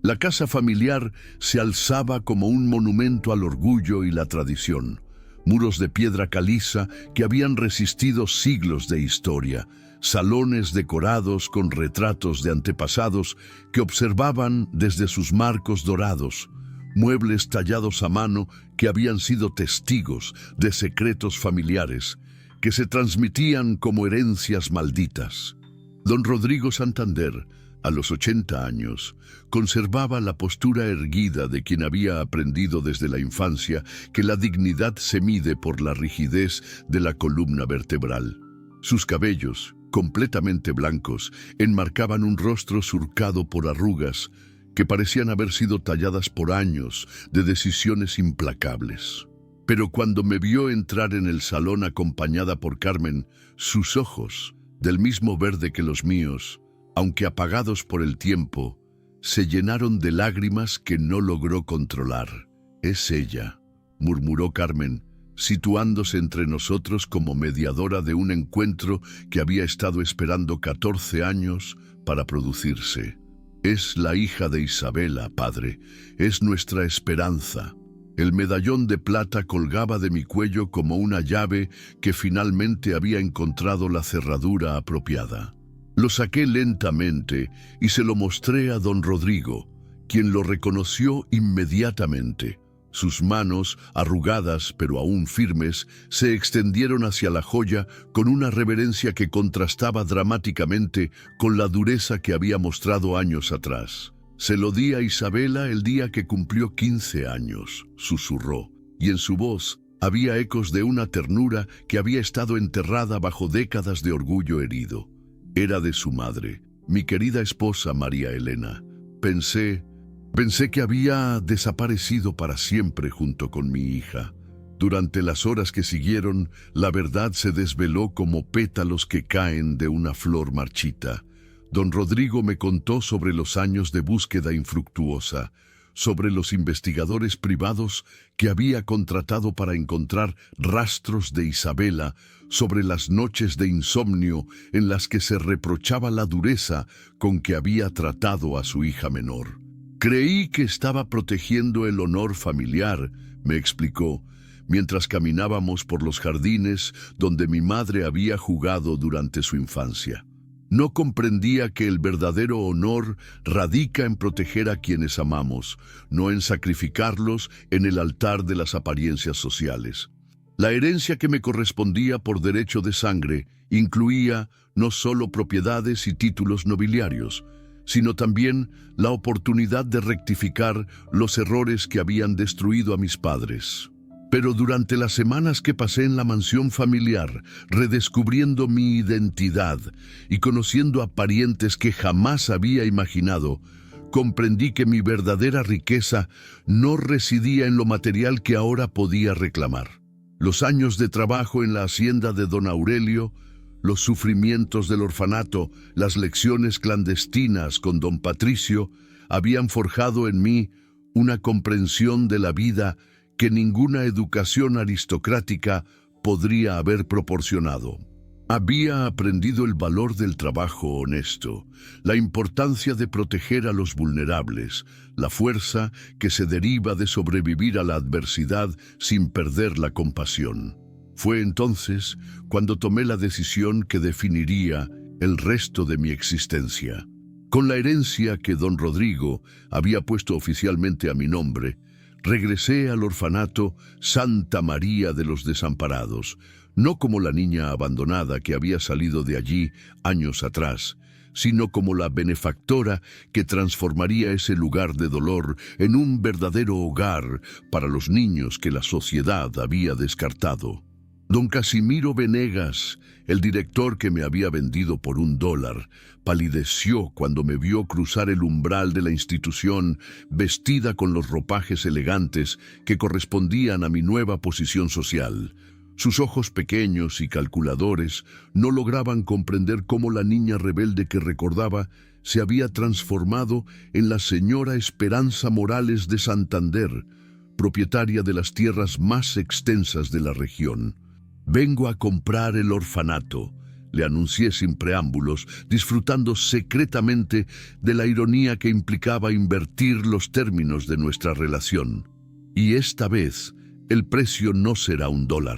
La casa familiar se alzaba como un monumento al orgullo y la tradición, muros de piedra caliza que habían resistido siglos de historia, salones decorados con retratos de antepasados que observaban desde sus marcos dorados, muebles tallados a mano que habían sido testigos de secretos familiares que se transmitían como herencias malditas. Don Rodrigo Santander, a los 80 años, conservaba la postura erguida de quien había aprendido desde la infancia que la dignidad se mide por la rigidez de la columna vertebral. Sus cabellos, completamente blancos, enmarcaban un rostro surcado por arrugas que parecían haber sido talladas por años de decisiones implacables. Pero cuando me vio entrar en el salón acompañada por Carmen, sus ojos, del mismo verde que los míos, aunque apagados por el tiempo, se llenaron de lágrimas que no logró controlar. «Es ella», murmuró Carmen, situándose entre nosotros como mediadora de un encuentro que había estado esperando 14 años para producirse. «Es la hija de Isabela, padre. Es nuestra esperanza». El medallón de plata colgaba de mi cuello como una llave que finalmente había encontrado la cerradura apropiada. Lo saqué lentamente y se lo mostré a don Rodrigo, quien lo reconoció inmediatamente. Sus manos, arrugadas pero aún firmes, se extendieron hacia la joya con una reverencia que contrastaba dramáticamente con la dureza que había mostrado años atrás. «Se lo di a Isabela el día que cumplió 15 años», susurró, y en su voz había ecos de una ternura que había estado enterrada bajo décadas de orgullo herido. Era de su madre, mi querida esposa María Elena. Pensé que había desaparecido para siempre junto con mi hija. Durante las horas que siguieron, la verdad se desveló como pétalos que caen de una flor marchita. Don Rodrigo me contó sobre los años de búsqueda infructuosa, sobre los investigadores privados que había contratado para encontrar rastros de Isabela, sobre las noches de insomnio en las que se reprochaba la dureza con que había tratado a su hija menor. «Creí que estaba protegiendo el honor familiar», me explicó, mientras caminábamos por los jardines donde mi madre había jugado durante su infancia. No comprendía que el verdadero honor radica en proteger a quienes amamos, no en sacrificarlos en el altar de las apariencias sociales. La herencia que me correspondía por derecho de sangre incluía no solo propiedades y títulos nobiliarios, sino también la oportunidad de rectificar los errores que habían destruido a mis padres. Pero durante las semanas que pasé en la mansión familiar, redescubriendo mi identidad y conociendo a parientes que jamás había imaginado, comprendí que mi verdadera riqueza no residía en lo material que ahora podía reclamar. Los años de trabajo en la hacienda de don Aurelio, los sufrimientos del orfanato, las lecciones clandestinas con don Patricio, habían forjado en mí una comprensión de la vida que ninguna educación aristocrática podría haber proporcionado. Había aprendido el valor del trabajo honesto, la importancia de proteger a los vulnerables, la fuerza que se deriva de sobrevivir a la adversidad sin perder la compasión. Fue entonces cuando tomé la decisión que definiría el resto de mi existencia. Con la herencia que don Rodrigo había puesto oficialmente a mi nombre, regresé al orfanato Santa María de los Desamparados, no como la niña abandonada que había salido de allí años atrás, sino como la benefactora que transformaría ese lugar de dolor en un verdadero hogar para los niños que la sociedad había descartado. Don Casimiro Venegas, el director que me había vendido por $1, palideció cuando me vio cruzar el umbral de la institución vestida con los ropajes elegantes que correspondían a mi nueva posición social. Sus ojos pequeños y calculadores no lograban comprender cómo la niña rebelde que recordaba se había transformado en la señora Esperanza Morales de Santander, propietaria de las tierras más extensas de la región. «Vengo a comprar el orfanato», le anuncié sin preámbulos, disfrutando secretamente de la ironía que implicaba invertir los términos de nuestra relación. «Y esta vez, el precio no será $1.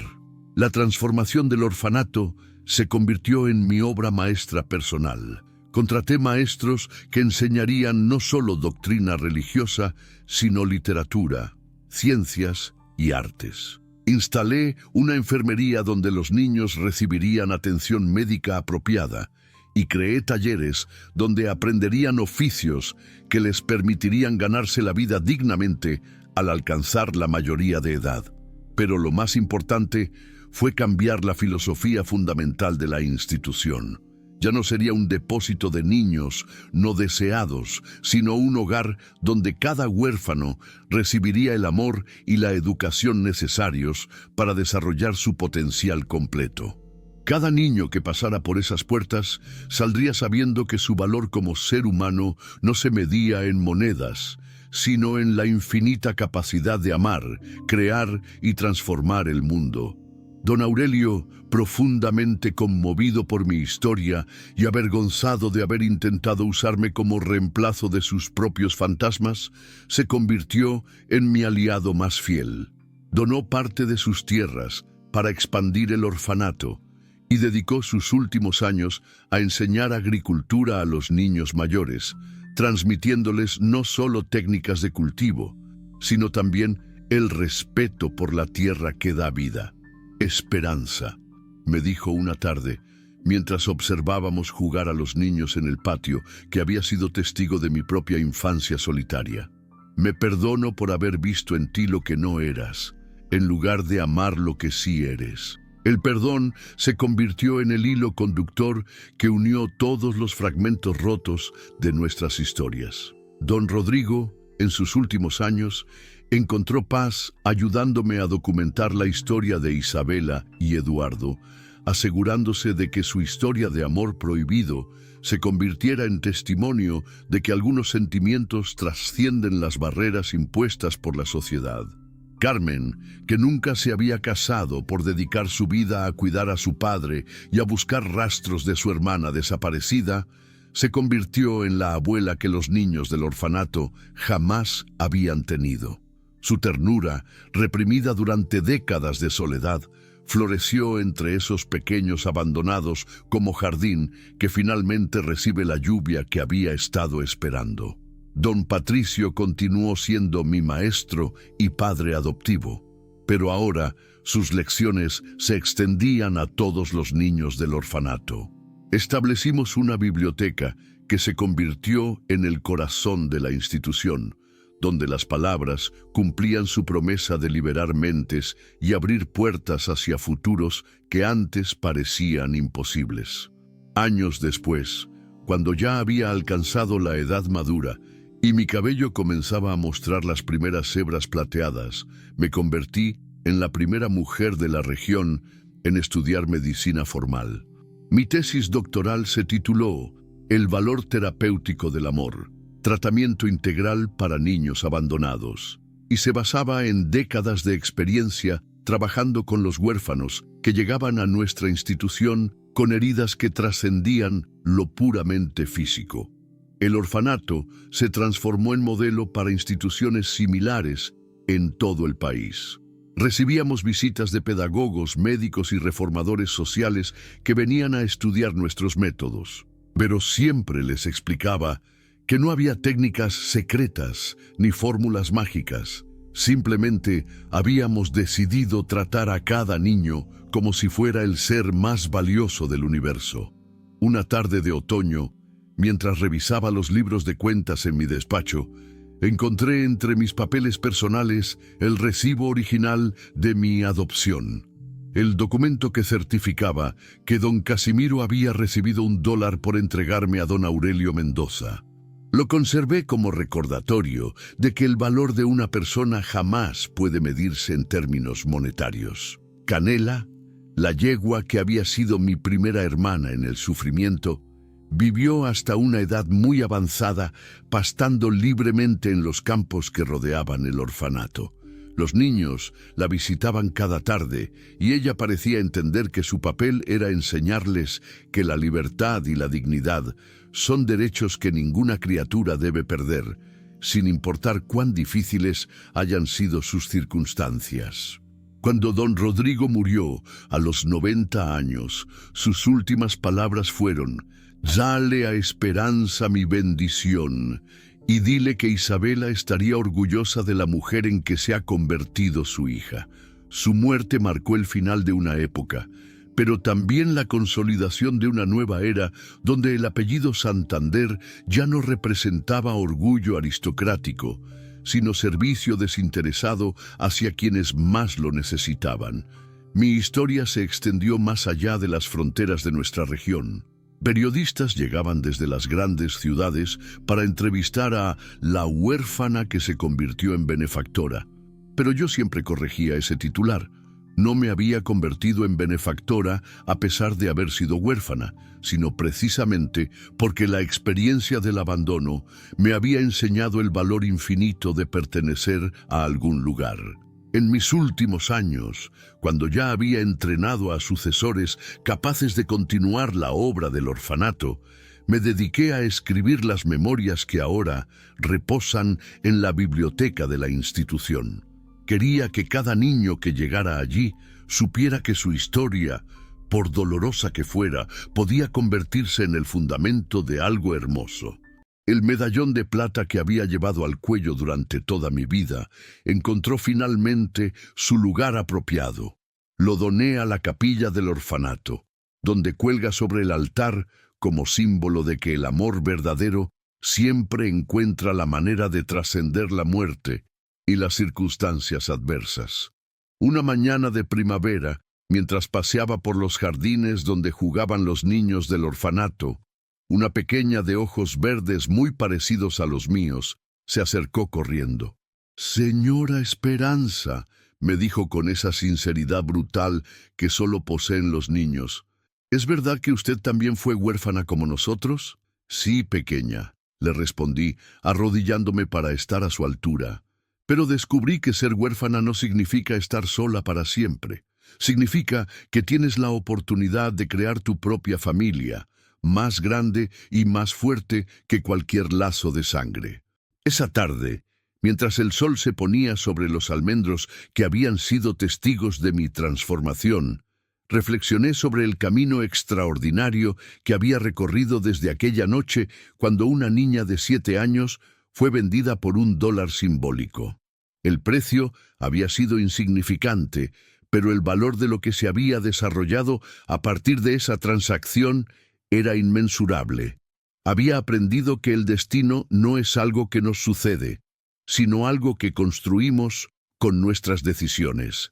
La transformación del orfanato se convirtió en mi obra maestra personal. Contraté maestros que enseñarían no solo doctrina religiosa, sino literatura, ciencias y artes. Instalé una enfermería donde los niños recibirían atención médica apropiada y creé talleres donde aprenderían oficios que les permitirían ganarse la vida dignamente al alcanzar la mayoría de edad. Pero lo más importante fue cambiar la filosofía fundamental de la institución. Ya no sería un depósito de niños no deseados, sino un hogar donde cada huérfano recibiría el amor y la educación necesarios para desarrollar su potencial completo. Cada niño que pasara por esas puertas saldría sabiendo que su valor como ser humano no se medía en monedas, sino en la infinita capacidad de amar, crear y transformar el mundo. Don Aurelio, profundamente conmovido por mi historia y avergonzado de haber intentado usarme como reemplazo de sus propios fantasmas, se convirtió en mi aliado más fiel. Donó parte de sus tierras para expandir el orfanato y dedicó sus últimos años a enseñar agricultura a los niños mayores, transmitiéndoles no solo técnicas de cultivo, sino también el respeto por la tierra que da vida. «Esperanza», me dijo una tarde, mientras observábamos jugar a los niños en el patio, que había sido testigo de mi propia infancia solitaria. «Me perdono por haber visto en ti lo que no eras, en lugar de amar lo que sí eres». El perdón se convirtió en el hilo conductor que unió todos los fragmentos rotos de nuestras historias. Don Rodrigo, en sus últimos años, encontró paz ayudándome a documentar la historia de Isabela y Eduardo, asegurándose de que su historia de amor prohibido se convirtiera en testimonio de que algunos sentimientos trascienden las barreras impuestas por la sociedad. Carmen, que nunca se había casado por dedicar su vida a cuidar a su padre y a buscar rastros de su hermana desaparecida, se convirtió en la abuela que los niños del orfanato jamás habían tenido. Su ternura, reprimida durante décadas de soledad, floreció entre esos pequeños abandonados como jardín que finalmente recibe la lluvia que había estado esperando. Don Patricio continuó siendo mi maestro y padre adoptivo, pero ahora sus lecciones se extendían a todos los niños del orfanato. Establecimos una biblioteca que se convirtió en el corazón de la institución, donde las palabras cumplían su promesa de liberar mentes y abrir puertas hacia futuros que antes parecían imposibles. Años después, cuando ya había alcanzado la edad madura y mi cabello comenzaba a mostrar las primeras hebras plateadas, me convertí en la primera mujer de la región en estudiar medicina formal. Mi tesis doctoral se tituló «El valor terapéutico del amor, tratamiento integral para niños abandonados», y se basaba en décadas de experiencia trabajando con los huérfanos que llegaban a nuestra institución con heridas que trascendían lo puramente físico. El orfanato se transformó en modelo para instituciones similares en todo el país. Recibíamos visitas de pedagogos, médicos y reformadores sociales que venían a estudiar nuestros métodos, pero siempre les explicaba que no había técnicas secretas ni fórmulas mágicas. Simplemente habíamos decidido tratar a cada niño como si fuera el ser más valioso del universo. Una tarde de otoño, mientras revisaba los libros de cuentas en mi despacho, encontré entre mis papeles personales el recibo original de mi adopción. El documento que certificaba que don Casimiro había recibido $1 por entregarme a don Aurelio Mendoza. Lo conservé como recordatorio de que el valor de una persona jamás puede medirse en términos monetarios. Canela, la yegua que había sido mi primera hermana en el sufrimiento, Vivió hasta una edad muy avanzada, pastando libremente en los campos que rodeaban el orfanato. Los niños la visitaban cada tarde y ella parecía entender que su papel era enseñarles que la libertad y la dignidad son derechos que ninguna criatura debe perder, sin importar cuán difíciles hayan sido sus circunstancias. Cuando don Rodrigo murió a los 90 años, sus últimas palabras fueron: «Dale a Esperanza mi bendición y dile que Isabela estaría orgullosa de la mujer en que se ha convertido su hija». Su muerte marcó el final de una época, pero también la consolidación de una nueva era donde el apellido Santander ya no representaba orgullo aristocrático, sino servicio desinteresado hacia quienes más lo necesitaban. Mi historia se extendió más allá de las fronteras de nuestra región. Periodistas llegaban desde las grandes ciudades para entrevistar a la huérfana que se convirtió en benefactora. Pero yo siempre corregía ese titular. No me había convertido en benefactora a pesar de haber sido huérfana, sino precisamente porque la experiencia del abandono me había enseñado el valor infinito de pertenecer a algún lugar. En mis últimos años, cuando ya había entrenado a sucesores capaces de continuar la obra del orfanato, me dediqué a escribir las memorias que ahora reposan en la biblioteca de la institución. Quería que cada niño que llegara allí supiera que su historia, por dolorosa que fuera, podía convertirse en el fundamento de algo hermoso. El medallón de plata que había llevado al cuello durante toda mi vida encontró finalmente su lugar apropiado. Lo doné a la capilla del orfanato, donde cuelga sobre el altar como símbolo de que el amor verdadero siempre encuentra la manera de trascender la muerte y las circunstancias adversas. Una mañana de primavera, mientras paseaba por los jardines donde jugaban los niños del orfanato, una pequeña de ojos verdes muy parecidos a los míos se acercó corriendo. «Señora Esperanza», me dijo con esa sinceridad brutal que solo poseen los niños, «¿es verdad que usted también fue huérfana como nosotros?» «Sí, pequeña», le respondí, arrodillándome para estar a su altura. «Pero descubrí que ser huérfana no significa estar sola para siempre. Significa que tienes la oportunidad de crear tu propia familia, más grande y más fuerte que cualquier lazo de sangre». Esa tarde, mientras el sol se ponía sobre los almendros que habían sido testigos de mi transformación, reflexioné sobre el camino extraordinario que había recorrido desde aquella noche cuando una niña de 7 años fue vendida por $1 simbólico. El precio había sido insignificante, pero el valor de lo que se había desarrollado a partir de esa transacción era inmensurable. Había aprendido que el destino no es algo que nos sucede, sino algo que construimos con nuestras decisiones.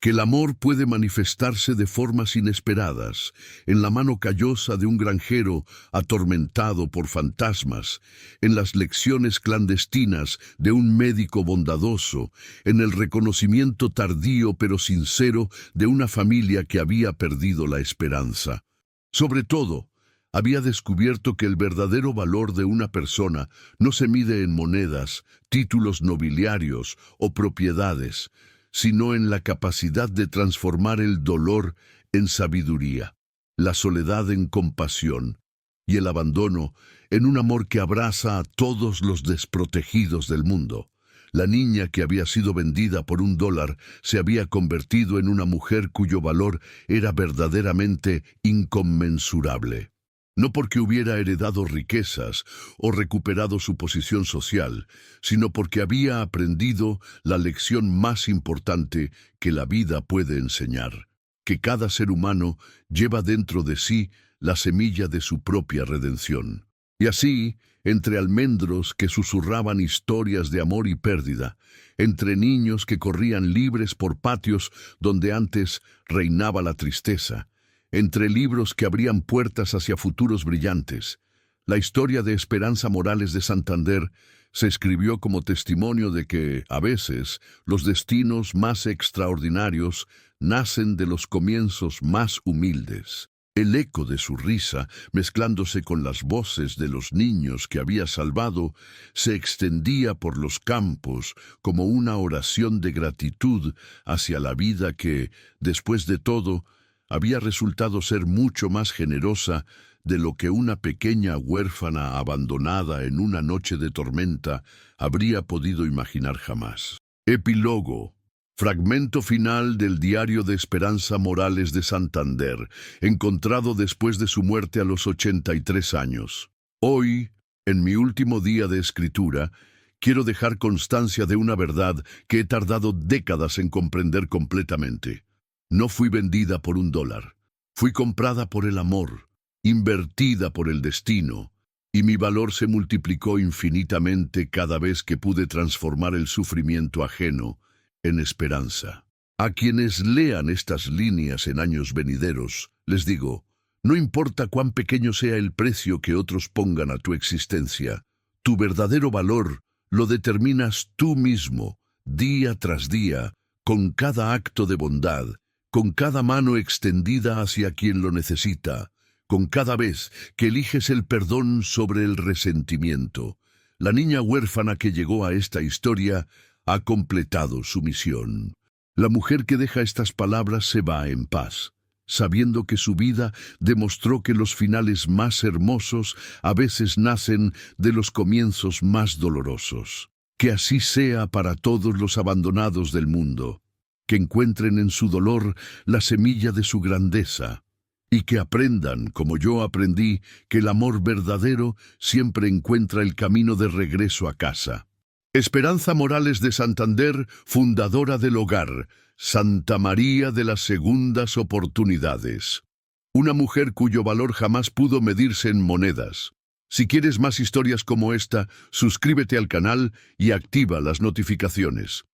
Que el amor puede manifestarse de formas inesperadas, en la mano callosa de un granjero atormentado por fantasmas, en las lecciones clandestinas de un médico bondadoso, en el reconocimiento tardío pero sincero de una familia que había perdido la esperanza. Sobre todo, había descubierto que el verdadero valor de una persona no se mide en monedas, títulos nobiliarios o propiedades, sino en la capacidad de transformar el dolor en sabiduría, la soledad en compasión y el abandono en un amor que abraza a todos los desprotegidos del mundo. La niña que había sido vendida por $1 se había convertido en una mujer cuyo valor era verdaderamente inconmensurable. No porque hubiera heredado riquezas o recuperado su posición social, sino porque había aprendido la lección más importante que la vida puede enseñar, que cada ser humano lleva dentro de sí la semilla de su propia redención. Y así, entre almendros que susurraban historias de amor y pérdida, entre niños que corrían libres por patios donde antes reinaba la tristeza, entre libros que abrían puertas hacia futuros brillantes, la historia de Esperanza Morales de Santander se escribió como testimonio de que, a veces, los destinos más extraordinarios nacen de los comienzos más humildes. El eco de su risa, mezclándose con las voces de los niños que había salvado, se extendía por los campos como una oración de gratitud hacia la vida que, después de todo, había resultado ser mucho más generosa de lo que una pequeña huérfana abandonada en una noche de tormenta habría podido imaginar jamás. Epílogo. Fragmento final del diario de Esperanza Morales de Santander, encontrado después de su muerte a los 83 años. Hoy, en mi último día de escritura, quiero dejar constancia de una verdad que he tardado décadas en comprender completamente. No fui vendida por $1. Fui comprada por el amor, invertida por el destino, y mi valor se multiplicó infinitamente cada vez que pude transformar el sufrimiento ajeno en esperanza. A quienes lean estas líneas en años venideros, les digo, no importa cuán pequeño sea el precio que otros pongan a tu existencia, tu verdadero valor lo determinas tú mismo, día tras día, con cada acto de bondad, con cada mano extendida hacia quien lo necesita, con cada vez que eliges el perdón sobre el resentimiento. La niña huérfana que llegó a esta historia ha completado su misión. La mujer que deja estas palabras se va en paz, sabiendo que su vida demostró que los finales más hermosos a veces nacen de los comienzos más dolorosos. Que así sea para todos los abandonados del mundo, que encuentren en su dolor la semilla de su grandeza, y que aprendan, como yo aprendí, que el amor verdadero siempre encuentra el camino de regreso a casa. Esperanza Morales de Santander, fundadora del hogar, Santa María de las Segundas Oportunidades. Una mujer cuyo valor jamás pudo medirse en monedas. Si quieres más historias como esta, suscríbete al canal y activa las notificaciones.